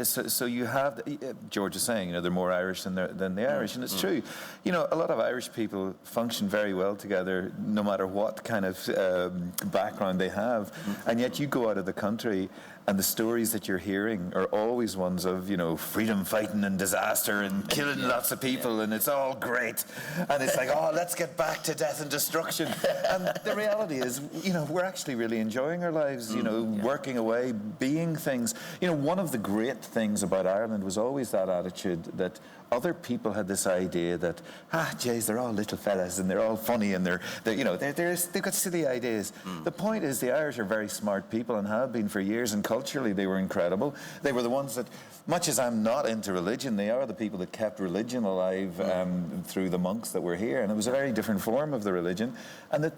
So you have, George is saying, they're more Irish than the Irish, and it's true. A lot of Irish people function very well together, no matter what kind of background they have, and yet you go out of the country, and the stories that you're hearing are always ones of, freedom fighting and disaster and killing lots of people, and it's all great. And it's like, oh, let's get back to death and destruction. And the reality is, we're actually really enjoying our lives, working away, being things. One of the great things about Ireland was always that attitude that other people had this idea that, jeez, they're all little fellas and they're all funny and they've got silly ideas. The point is, the Irish are very smart people and have been for years, and culturally they were incredible. They were the ones that, much as I'm not into religion, they are the people that kept religion alive through the monks that were here, and it was a very different form of the religion. And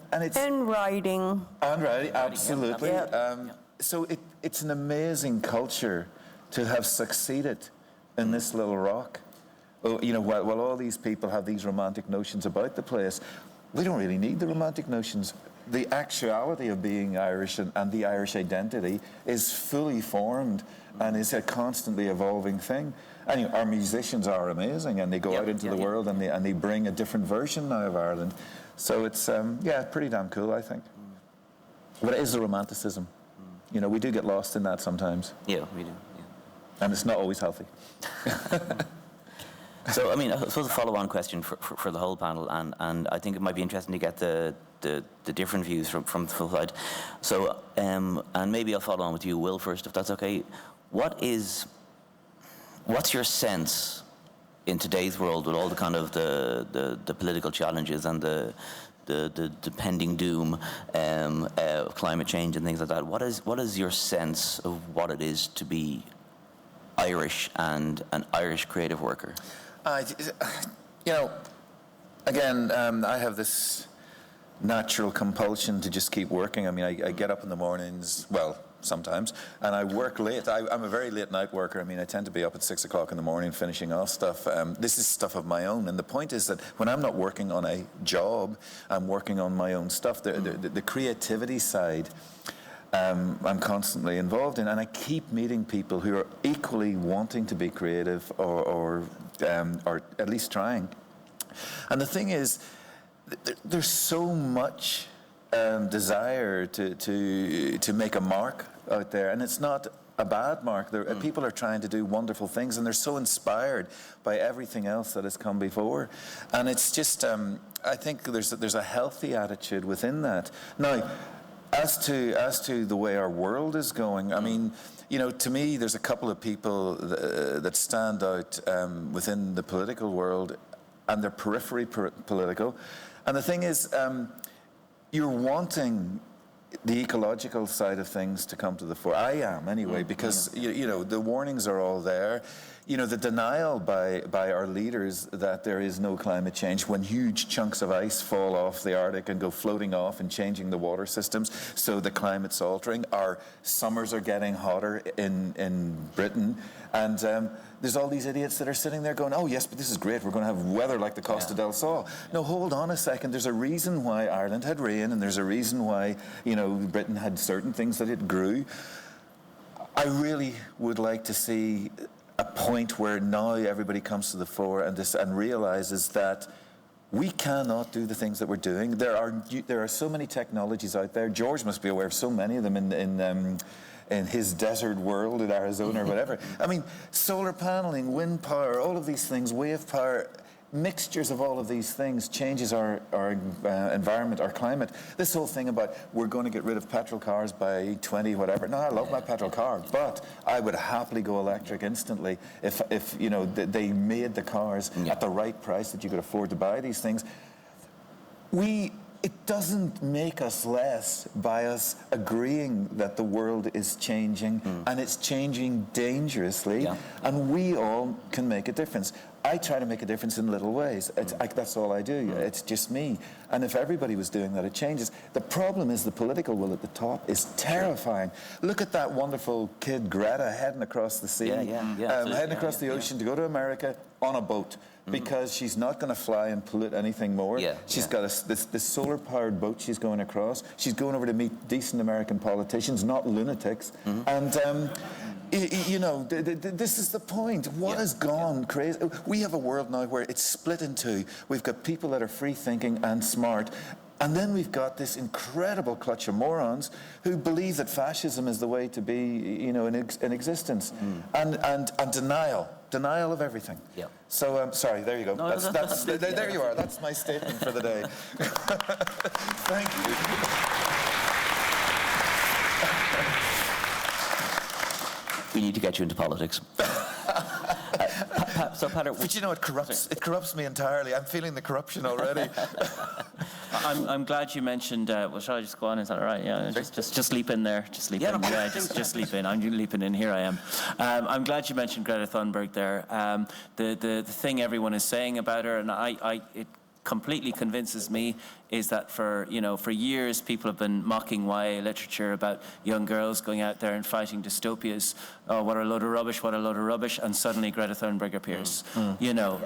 writing. And writing, absolutely. Yeah. So it's an amazing culture to have succeeded in this little rock. While all these people have these romantic notions about the place, we don't really need the romantic notions. The actuality of being Irish and the Irish identity is fully formed and is a constantly evolving thing. And our musicians are amazing, and they go out into the world and they bring a different version now of Ireland. So it's, pretty damn cool, I think. But it is the romanticism. We do get lost in that sometimes. Yeah, we do. Yeah. And it's not always healthy. So, I suppose a follow-on question for the whole panel, and I think it might be interesting to get the different views from the full side. So, and maybe I'll follow on with you, Will, first, if that's okay. What's your sense in today's world with all the kind of the political challenges and the pending doom of climate change and things like that? What is your sense of what it is to be Irish and an Irish creative worker? Again, I have this natural compulsion to just keep working. I get up in the mornings, well, sometimes, and I work late. I'm a very late night worker. I tend to be up at 6 o'clock in the morning finishing off stuff. This is stuff of my own, and the point is that when I'm not working on a job, I'm working on my own stuff. The creativity side, I'm constantly involved in, and I keep meeting people who are equally wanting to be creative or at least trying. And the thing is, there's so much desire to make a mark out there, and it's not a bad mark. People are trying to do wonderful things, and they're so inspired by everything else that has come before. And it's just, I think there's a healthy attitude within that. Now, as to the way our world is going, to me, there's a couple of people that stand out within the political world, and they're periphery political. And the thing is, you're wanting the ecological side of things to come to the fore. I am, anyway, because, the warnings are all there. The denial by our leaders that there is no climate change when huge chunks of ice fall off the Arctic and go floating off and changing the water systems, so the climate's altering. Our summers are getting hotter in Britain, and there's all these idiots that are sitting there going, oh yes, but this is great, we're going to have weather like the Costa del Sol. No, hold on a second, there's a reason why Ireland had rain, and there's a reason why Britain had certain things that it grew. I really would like to see a point where now everybody comes to the fore and realizes that we cannot do the things that we're doing. There are so many technologies out there. George must be aware of so many of them in his desert world in Arizona or whatever. Solar paneling, wind power, all of these things, wave power. mixtures of all of these things changes our environment, our climate. This whole thing about we're going to get rid of petrol cars by 20 whatever. No, I love my petrol car, but I would happily go electric instantly if you know they made the cars at the right price that you could afford to buy these things. It doesn't make us less by us agreeing that the world is changing and it's changing dangerously, and we all can make a difference. I try to make a difference in little ways. That's all I do. It's just me. And if everybody was doing that, it changes. The problem is the political will at the top is terrifying. Look at that wonderful kid, Greta, heading across the sea, heading across the ocean to go to America on a boat. Because she's not going to fly and pollute anything more. She's got this solar-powered boat she's going across. She's going over to meet decent American politicians, not lunatics. And, you know, this is the point. What has gone crazy? We have a world now where it's split in two. We've got people that are free-thinking and smart. And then we've got this incredible clutch of morons who believe that fascism is the way to be, you know, in existence. And denial of everything. So, sorry, there you go. No, there you are. That's my statement for the day. Thank you. We need to get you into politics. So, Peadar, but you know, it corrupts me entirely. I'm feeling the corruption already. I'm glad you mentioned. Well, shall I just go on? Is that all right? Yeah, just leap in there. Just leap in. Yeah, just leap in. I'm leaping in. Here I am. I'm glad you mentioned Greta Thunberg there. The thing everyone is saying about her, and it completely convinces me, is that for years people have been mocking YA literature about young girls going out there and fighting dystopias. Oh, what a load of rubbish! What a load of rubbish! And suddenly Greta Thunberg appears. You know,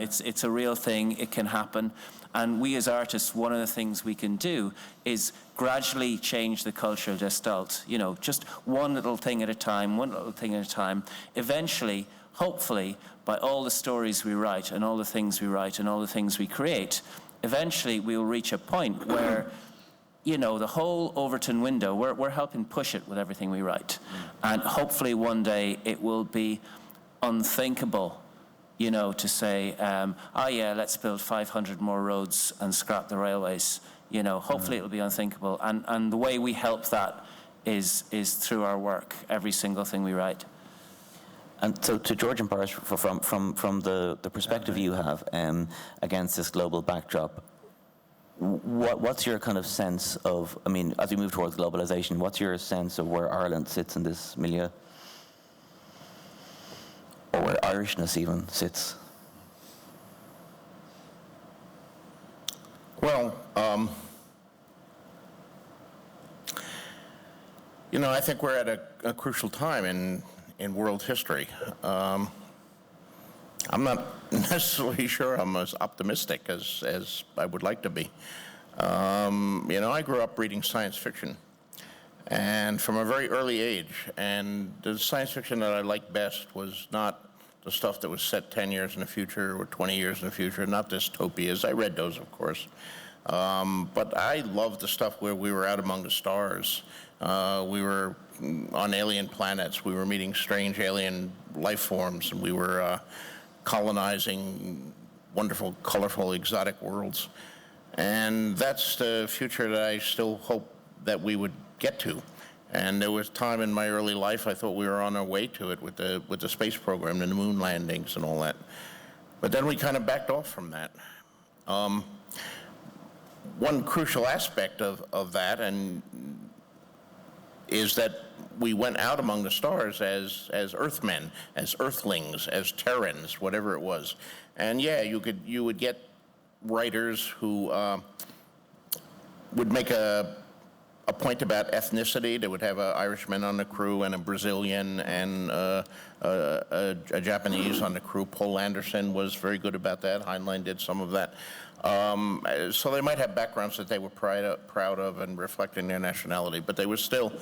it's a real thing. It can happen. And we as artists, one of the things we can do is gradually change the cultural gestalt. You know, just one little thing at a time, one little thing at a time. Eventually, hopefully, by all the stories we write and all the things we write and all the things we create, eventually we'll reach a point where, you know, the whole Overton window, we're helping push it with everything we write. And hopefully one day it will be unthinkable, you know, to say, let's build 500 more roads and scrap the railways. You know, hopefully it'll be unthinkable. And the way we help that is through our work, every single thing we write. And so to George and Parris, from the perspective you have against this global backdrop, what's your kind of sense of, I mean, as we move towards globalization, what's your sense of where Ireland sits in this milieu? Or where Irishness even sits? Well, you know, I think we're at a crucial time in world history. I'm not necessarily sure I'm as optimistic as I would like to be. You know, I grew up reading science fiction, and from a very early age, and the science fiction that I liked best was not the stuff that was set 10 years in the future or 20 years in the future, not dystopias. I read those, of course. But I loved the stuff where we were out among the stars. We were on alien planets. We were meeting strange alien life forms, and we were colonizing wonderful, colorful, exotic worlds. And that's the future that I still hope that we would get to. And there was time in my early life I thought we were on our way to it with the space program and the moon landings and all that. But then we kind of backed off from that. One crucial aspect of that is that we went out among the stars as Earthmen, as Earthlings, as Terrans, whatever it was. And yeah, you would get writers who would make a point about ethnicity. They would have an Irishman on the crew and a Brazilian and a Japanese on the crew. Poul Anderson was very good about that. Heinlein did some of that. So they might have backgrounds that they were proud of and reflecting their nationality, but they were still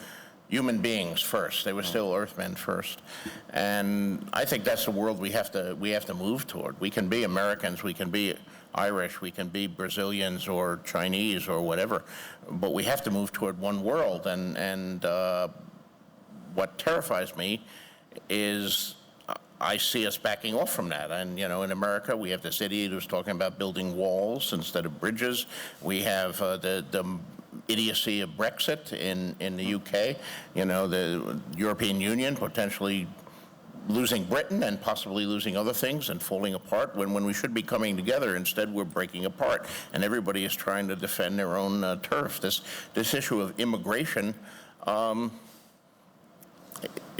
human beings first. They were still Earthmen first. And I think that's the world we have to move toward. We can be Americans, we can be Irish, we can be Brazilians or Chinese or whatever, but we have to move toward one world. And what terrifies me is I see us backing off from that. And, you know, in America, we have this idiot who's talking about building walls instead of bridges. We have the idiocy of Brexit in the UK. You know, the European Union potentially losing Britain and possibly losing other things and falling apart when we should be coming together. Instead, we're breaking apart, and everybody is trying to defend their own turf. This issue of immigration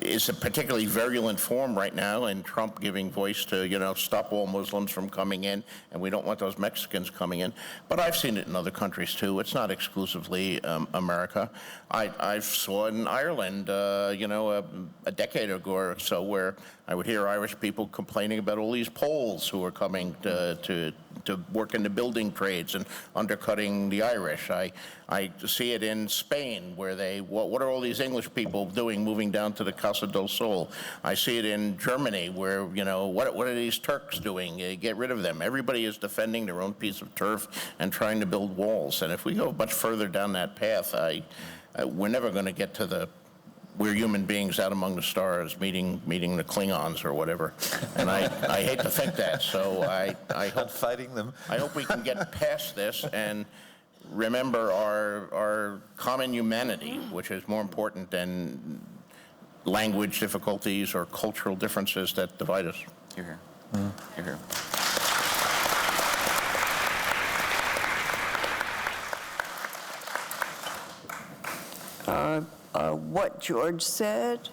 is a particularly virulent form right now, and Trump giving voice to, you know, stop all Muslims from coming in, and we don't want those Mexicans coming in. But I've seen it in other countries too. It's not exclusively America. I saw it in Ireland, you know, a decade ago or so, where I would hear Irish people complaining about all these Poles who are coming to work in the building trades and undercutting the Irish. I see it in Spain, where what are all these English people doing moving down to the Casa del Sol? I see it in Germany, where, you know, what are these Turks doing? Get rid of them. Everybody is defending their own piece of turf and trying to build walls. And if we go much further down that path, we're never going to get to the we're human beings out among the stars meeting the Klingons or whatever. And I hate to think that, so I hope fighting them. I hope we can get past this and remember our common humanity, which is more important than language difficulties or cultural differences that divide us. You're here. You're here. What George said.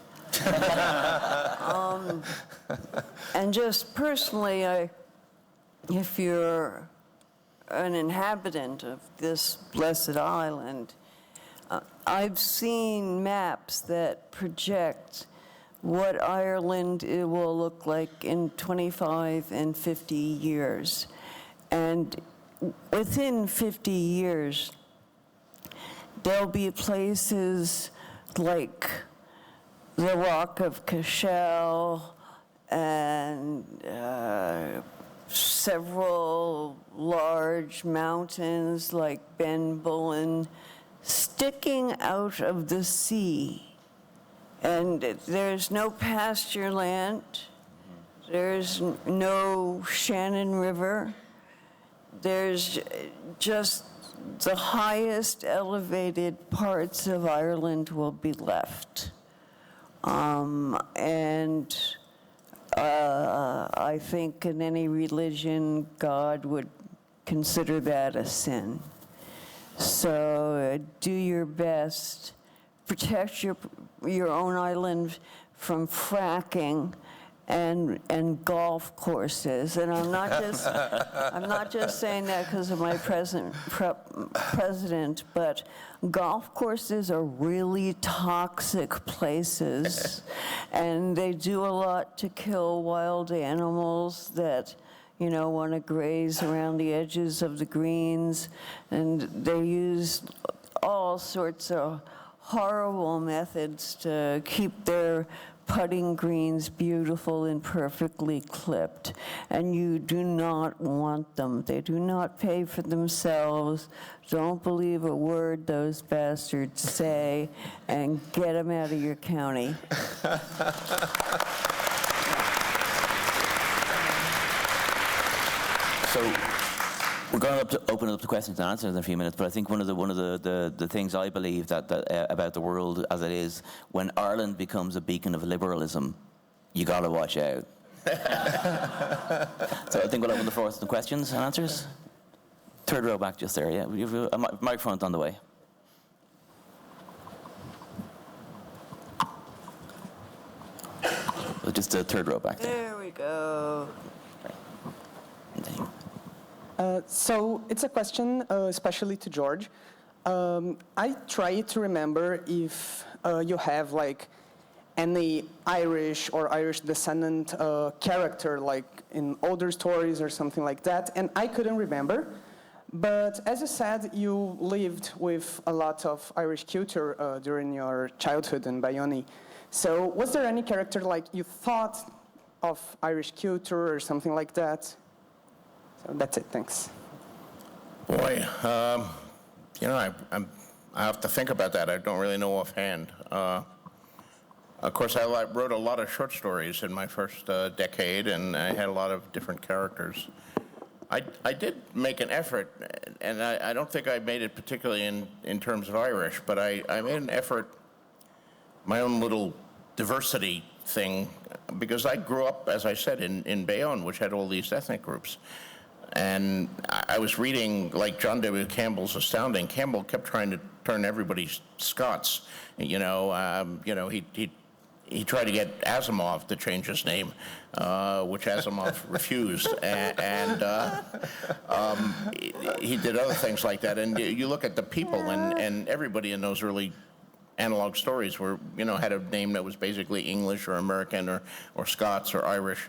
And just personally, if you're an inhabitant of this blessed island, I've seen maps that project what Ireland it will look like in 25 and 50 years. And within 50 years, there'll be places like the Rock of Cashel and several large mountains like Ben Bullen sticking out of the sea. And there's no pasture land, there's no Shannon River, there's just the highest elevated parts of Ireland will be left. And I think in any religion, God would consider that a sin. So do your best, protect your own island from fracking and golf courses. And I'm not just saying that because of my president, but golf courses are really toxic places, and they do a lot to kill wild animals that, you know, want to graze around the edges of the greens, and they use all sorts of horrible methods to keep their putting greens beautiful and perfectly clipped, and you do not want them. They do not pay for themselves. Don't believe a word those bastards say, and get them out of your county. So we're going to open it up to questions and answers in a few minutes, but I think one of the things I believe that about the world as it is, when Ireland becomes a beacon of liberalism, you got to watch out. So I think we'll open the floor to some questions and answers. Third row back just there, yeah. We have a microphone on the way. Just the third row back there. There we go. So it's a question especially to George. I try to remember if you have like any Irish or Irish descendant character like in older stories or something like that, and I couldn't remember. But as you said, you lived with a lot of Irish culture during your childhood in Bayonne. So was there any character like you thought of Irish culture or something like that? So that's it, thanks. Boy, you know, I have to think about that. I don't really know offhand. Of course, I wrote a lot of short stories in my first decade, and I had a lot of different characters. I did make an effort, and I don't think I made it particularly in terms of Irish, but I made an effort, my own little diversity thing, because I grew up, as I said, in Bayonne, which had all these ethnic groups. And I was reading, like, John W. Campbell's Astounding. Campbell kept trying to turn everybody Scots. He tried to get Asimov to change his name, which Asimov refused. He did other things like that. And you look at the people, and everybody in those early analog stories had a name that was basically English or American or Scots or Irish.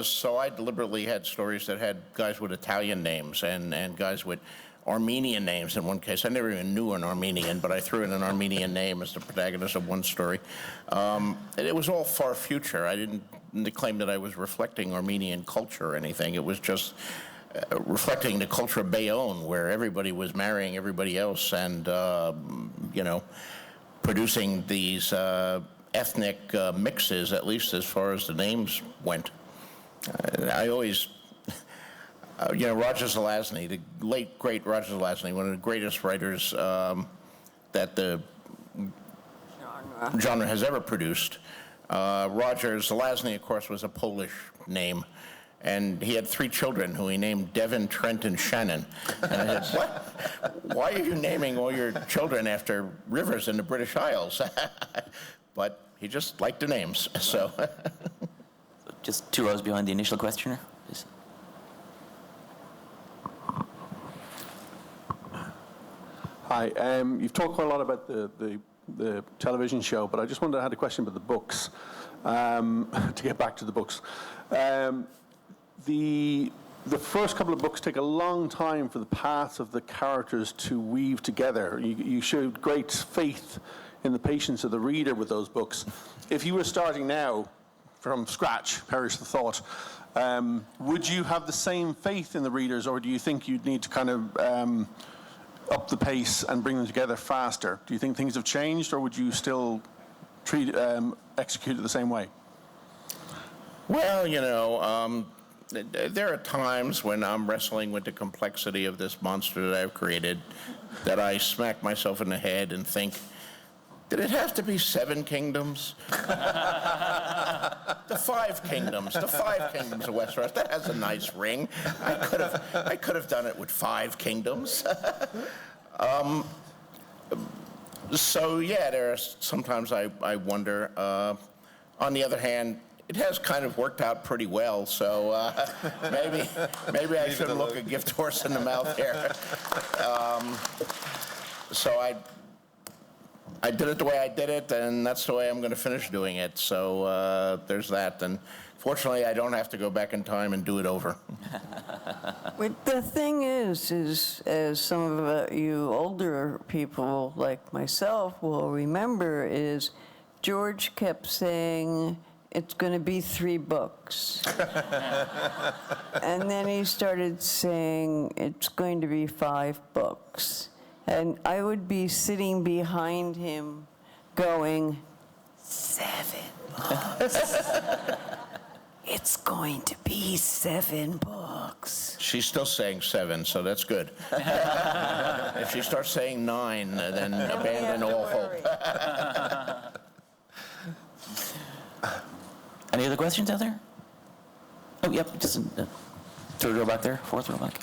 So I deliberately had stories that had guys with Italian names and guys with Armenian names in one case. I never even knew an Armenian, but I threw in an Armenian name as the protagonist of one story. And it was all far future. I didn't claim that I was reflecting Armenian culture or anything. It was just reflecting the culture of Bayonne, where everybody was marrying everybody else and, producing these ethnic mixes, at least as far as the names went. I always, Roger Zelazny, the late, great Roger Zelazny, one of the greatest writers that the genre has ever produced. Roger Zelazny, of course, was a Polish name, and he had 3 children who he named Devon, Trent, and Shannon. And I said, what? Why are you naming all your children after rivers in the British Isles? But he just liked the names, so. Just 2 rows behind the initial questioner. Please. Hi. You've talked quite a lot about the television show, but I just wanted to have a question about the books. To get back to the books, the first couple of books take a long time for the paths of the characters to weave together. You showed great faith in the patience of the reader with those books. If you were starting now from scratch, perish the thought, would you have the same faith in the readers, or do you think you'd need to kind of up the pace and bring them together faster? Do you think things have changed, or would you still execute it the same way? Well, there are times when I'm wrestling with the complexity of this monster that I've created that I smack myself in the head and think, did it have to be 7 kingdoms? The 5 kingdoms of Westeros, that has a nice ring. I could have done it with 5 kingdoms. So yeah, sometimes I wonder. On the other hand, it has kind of worked out pretty well, so maybe I shouldn't look a gift horse in the mouth here. So I did it the way I did it, and that's the way I'm going to finish doing it. So there's that. And fortunately, I don't have to go back in time and do it over. But the thing is as some of you older people like myself will remember, is George kept saying, it's going to be 3 books. And then he started saying, it's going to be 5 books. And I would be sitting behind him going, 7 books. It's going to be 7 books. She's still saying 7, so that's good. If she starts saying 9, then abandon all hope. Any other questions out there? Oh, yep, just 3rd row back there, 4th row back.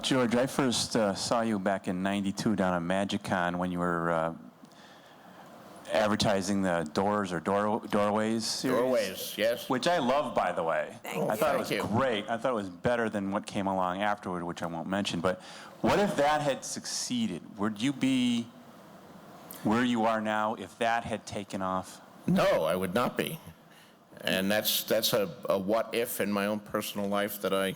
George, I first saw you back in '92 down at MagicCon when you were advertising the Doors or Doorways series. Doorways, yes. Which I love, by the way. I thought it was Thank you. great. I thought it was better than what came along afterward, which I won't mention. But what if that had succeeded? Would you be where you are now if that had taken off? No, I would not be. And that's a what if in my own personal life that I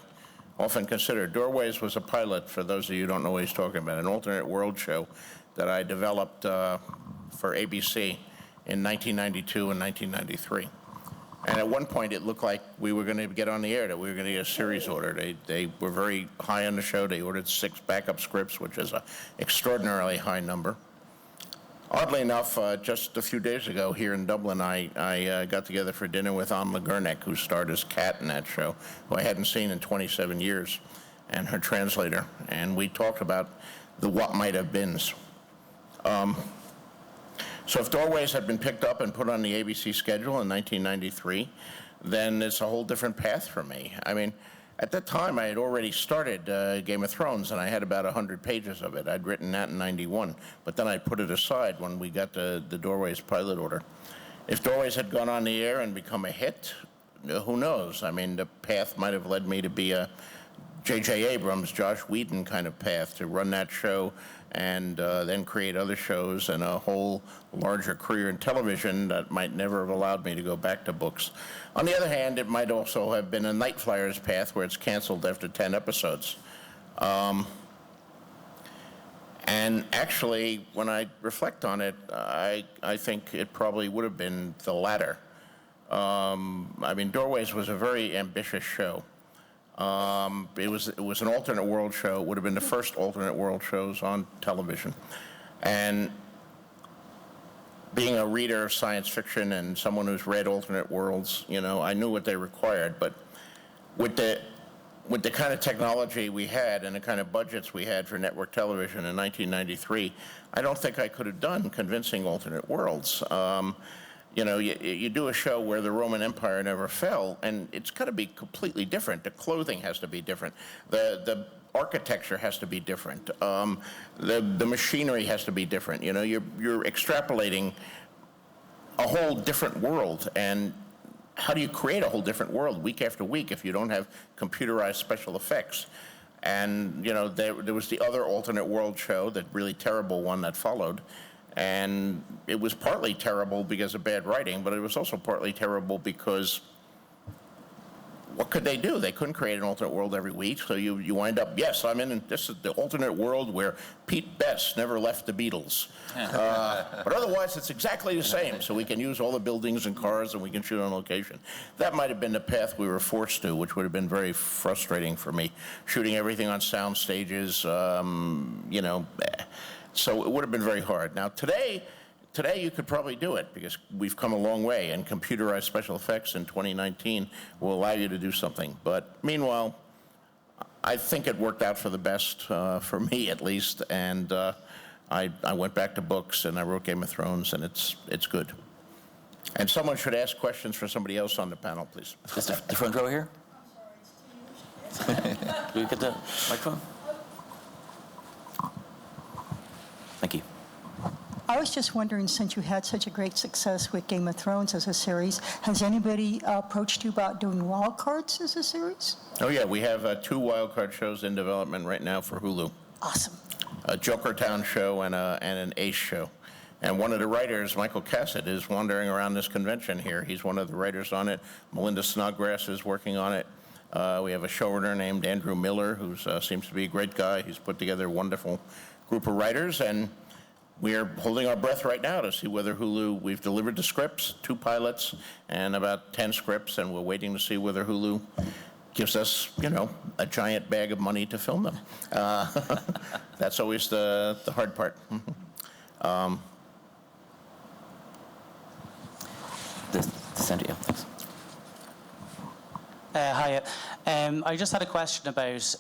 often consider. Doorways was a pilot, for those of you who don't know what he's talking about, an alternate world show that I developed for ABC in 1992 and 1993. And at one point it looked like we were going to get on the air, that we were going to get a series order. They were very high on the show. They ordered 6 backup scripts, which is an extraordinarily high number. Oddly enough, just a few days ago here in Dublin, I got together for dinner with Anne Gurnick, who starred as Kat in that show, who I hadn't seen in 27 years, and her translator, and we talked about the what might have beens. So if Doorways had been picked up and put on the ABC schedule in 1993, then it's a whole different path for me. I mean, at that time, I had already started Game of Thrones, and I had about 100 pages of it. I'd written that in '91, but then I put it aside when we got the Doorways pilot order. If Doorways had gone on the air and become a hit, who knows? I mean, the path might have led me to be a J.J. Abrams, Josh Whedon kind of path, to run that show and then create other shows and a whole larger career in television that might never have allowed me to go back to books. On the other hand, it might also have been a Night Flyers path where it's canceled after 10 episodes. And actually, when I reflect on it, I think it probably would have been the latter. I mean, Doorways was a very ambitious show. It was an alternate world show. It would have been the first alternate world shows on television. And being a reader of science fiction and someone who's read alternate worlds, you know, I knew what they required. But with the kind of technology we had and the kind of budgets we had for network television in 1993, I don't think I could have done convincing alternate worlds. You know, you do a show where the Roman Empire never fell, and it's got to be completely different. The clothing has to be different. The architecture has to be different. The machinery has to be different. You know, you're extrapolating a whole different world, and how do you create a whole different world week after week if you don't have computerized special effects? And, you know, there was the other alternate world show, that really terrible one that followed. And it was partly terrible because of bad writing, but it was also partly terrible because what could they do? They couldn't create an alternate world every week, so you wind up, yes, I'm in, this is the alternate world where Pete Best never left the Beatles. But otherwise, it's exactly the same, so we can use all the buildings and cars and we can shoot on location. That might have been the path we were forced to, which would have been very frustrating for me, shooting everything on sound stages, you know. So it would have been very hard. Now, today you could probably do it because we've come a long way, and computerized special effects in 2019 will allow you to do something. But meanwhile, I think it worked out for the best, for me at least, and I went back to books and I wrote Game of Thrones, and it's good. And someone should ask questions for somebody else on the panel, please. Just the front row here. Do we get the microphone? Thank you. I was just wondering, since you had such a great success with Game of Thrones as a series, has anybody approached you about doing Wildcards as a series? Oh yeah, we have 2 wildcard shows in development right now for Hulu. Awesome. A Jokertown show and an Ace show. And one of the writers, Michael Cassett, is wandering around this convention here. He's one of the writers on it. Melinda Snodgrass is working on it. We have a showrunner named Andrew Miller, who seems to be a great guy. He's put together a wonderful group of writers, and we are holding our breath right now to see whether Hulu, we've delivered the scripts, 2 pilots, and about 10 scripts, and we're waiting to see whether Hulu gives us, you know, a giant bag of money to film them. That's always the hard part. The center, yeah, thanks. Hi. I just had a question about,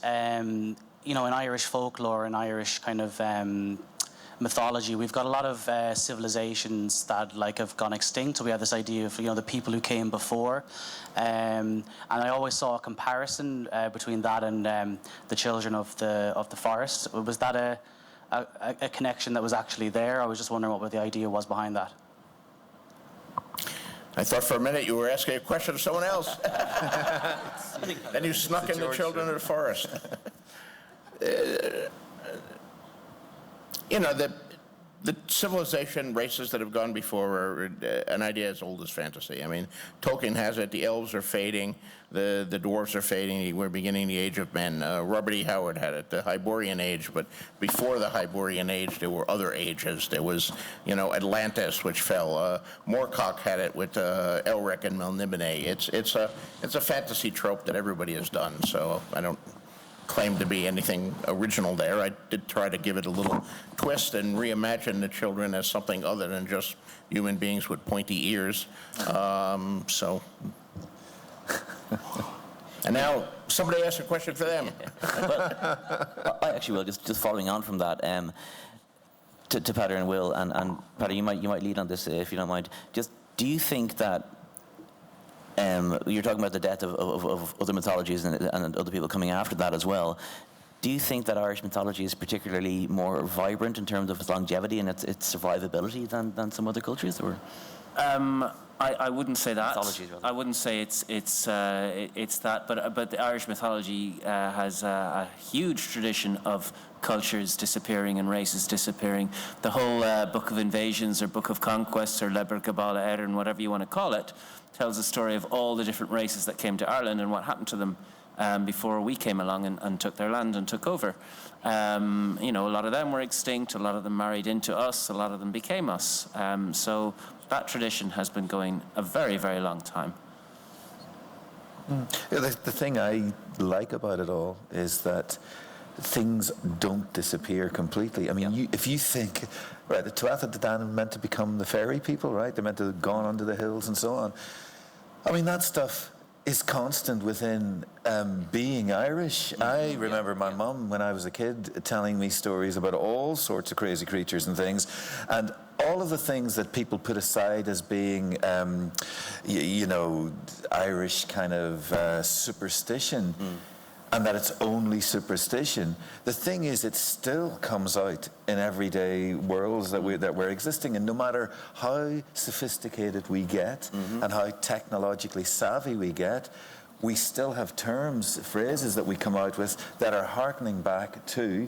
you know, in Irish folklore and Irish kind of mythology, we've got a lot of civilizations that like have gone extinct. So we have this idea of, you know, the people who came before, and I always saw a comparison between that and the children of the forest. Was that a connection that was actually there? I was just wondering what the idea was behind that. I thought for a minute you were asking a question of someone else. Then you snuck in the children of the forest. You know, the civilization races that have gone before are an idea as old as fantasy. I mean, Tolkien has it, the elves are fading, the dwarves are fading, we're beginning the age of men. Robert E. Howard had it, the Hyborian age, but before the Hyborian age, there were other ages. There was, you know, Atlantis, which fell. Moorcock had it with Elric and Melniboné. It's a fantasy trope that everybody has done, so I don't claim to be anything original there. I did try to give it a little twist and reimagine the children as something other than just human beings with pointy ears. And now somebody ask a question for them. Well, I actually will, just following on from that, to Peadar and Will, and Peadar, you might lead on this if you don't mind. Just, do you think that you're talking about the death of other mythologies and other people coming after that as well? Do you think that Irish mythology is particularly more vibrant in terms of its longevity and its survivability than some other cultures? Or I wouldn't say that. Mythologies, rather. I wouldn't say it's that, but the Irish mythology has a huge tradition of cultures disappearing and races disappearing. The whole Book of Invasions or Book of Conquests or Leber Gabala Erin, whatever you want to call it, tells the story of all the different races that came to Ireland and what happened to them before we came along and took their land and took over. A lot of them were extinct, a lot of them married into us, a lot of them became us. So that tradition has been going a very, very long time. Yeah, the thing I like about it all is that things don't disappear completely. I mean, if you think, right, the Tuatha De Danann meant to become the fairy people, right? They're meant to have gone under the hills and so on. I mean, that stuff is constant within being Irish. I remember my mum, when I was a kid, telling me stories about all sorts of crazy creatures and things, and all of the things that people put aside as being, Irish kind of superstition, and that it's only superstition. The thing is, it still comes out in everyday worlds that we're existing in. No matter how sophisticated we get and how technologically savvy we get, we still have terms, phrases that we come out with that are hearkening back to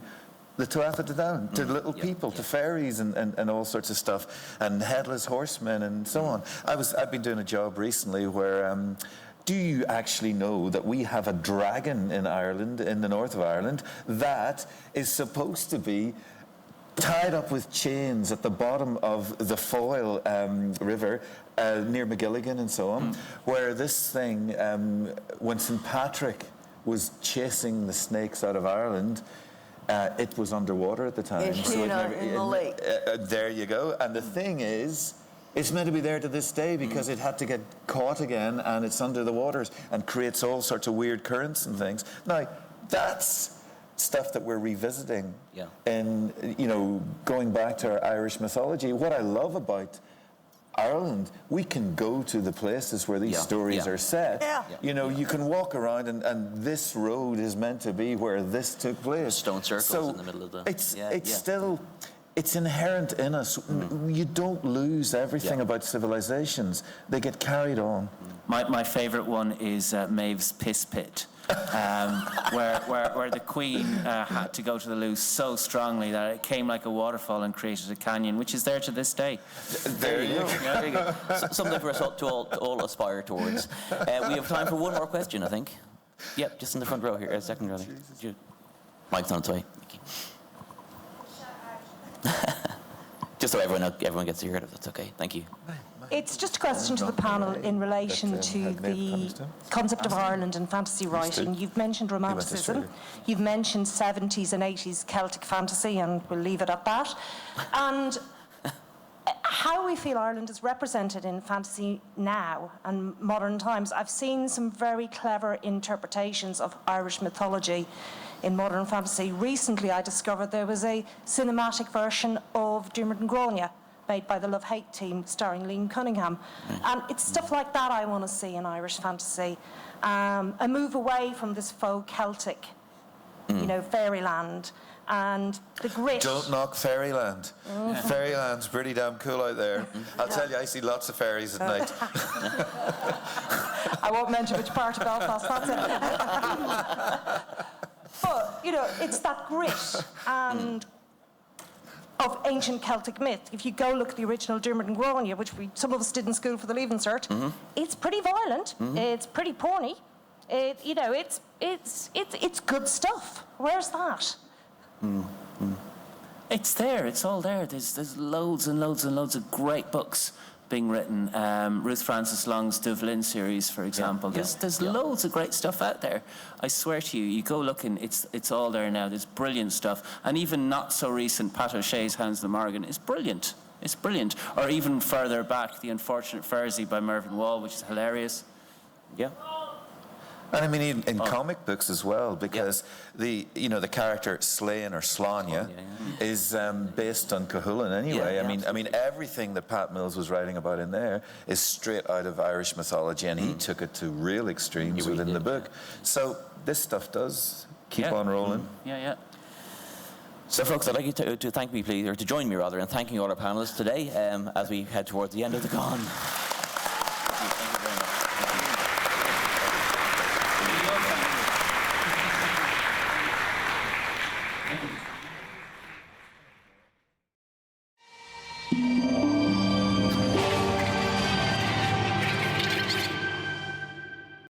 the Tuatha De Danann, to little people, to fairies and all sorts of stuff, and headless horsemen and so on. I've been doing a job recently where do you actually know that we have a dragon in Ireland, in the north of Ireland, that is supposed to be tied up with chains at the bottom of the Foyle River near McGilligan and so on, where this thing, when St. Patrick was chasing the snakes out of Ireland, it was underwater at the time. In the lake. There you go. And the thing is, it's meant to be there to this day because it had to get caught again, and it's under the waters and creates all sorts of weird currents and things. Now, that's stuff that we're revisiting and, going back to our Irish mythology. What I love about Ireland, we can go to the places where these stories are set. You can walk around and this road is meant to be where this took place. Stone circles in the middle of the... It's still... It's inherent in us. You don't lose everything about civilizations. They get carried on. My favourite one is Maeve's Piss Pit, where the Queen had to go to the loo so strongly that it came like a waterfall and created a canyon, which is there to this day. There you go. There you go. Something for us to all aspire towards. We have time for one more question, I think. Yep, just in the front row here, second row there. Mike's on its way. Thank you. Just so everyone gets to hear it, if that's okay. Thank you. It's just a question to the panel in relation to the concept of Ireland and fantasy writing. You've mentioned Romanticism, you've mentioned 70s and 80s Celtic fantasy, and we'll leave it at that. And how we feel Ireland is represented in fantasy now and modern times. I've seen some very clever interpretations of Irish mythology in modern fantasy. Recently, I discovered there was a cinematic version of Diarmuid and Grania made by the Love Hate team, starring Liam Cunningham. And it's stuff like that I want to see in Irish fantasy. A move away from this faux Celtic, fairyland, and the grit. Don't knock fairyland. Fairyland's pretty damn cool out there. I'll tell you, I see lots of fairies at night. I won't mention which part of Belfast that's in. But, it's that grit and of ancient Celtic myth. If you go look at the original Diarmuid and Grania, which some of us did in school for the Leaving Cert, it's pretty violent. It's pretty porny. It's good stuff. Where's that? It's there. It's all there. There's loads and loads and loads of great books being written. Ruth Francis Long's Dublin series, for example. There's loads of great stuff out there. I swear to you, you go looking, it's all there now. There's brilliant stuff. And even not so recent, Pat O'Shea's Hans the Morgan is brilliant. It's brilliant. Or even further back, The Unfortunate Fairsy by Mervyn Wall, which is hilarious. Yeah. And I mean, in comic books as well, because the character Slain or Slania is based on Cuchulainn anyway. I mean, everything that Pat Mills was writing about in there is straight out of Irish mythology, and he took it to real extremes within the book. So this stuff does keep on rolling. Yeah. So, folks, I'd like you to thank me, please, or to join me rather, in thanking all our panelists today as we head towards the end of the con. Thank you very much.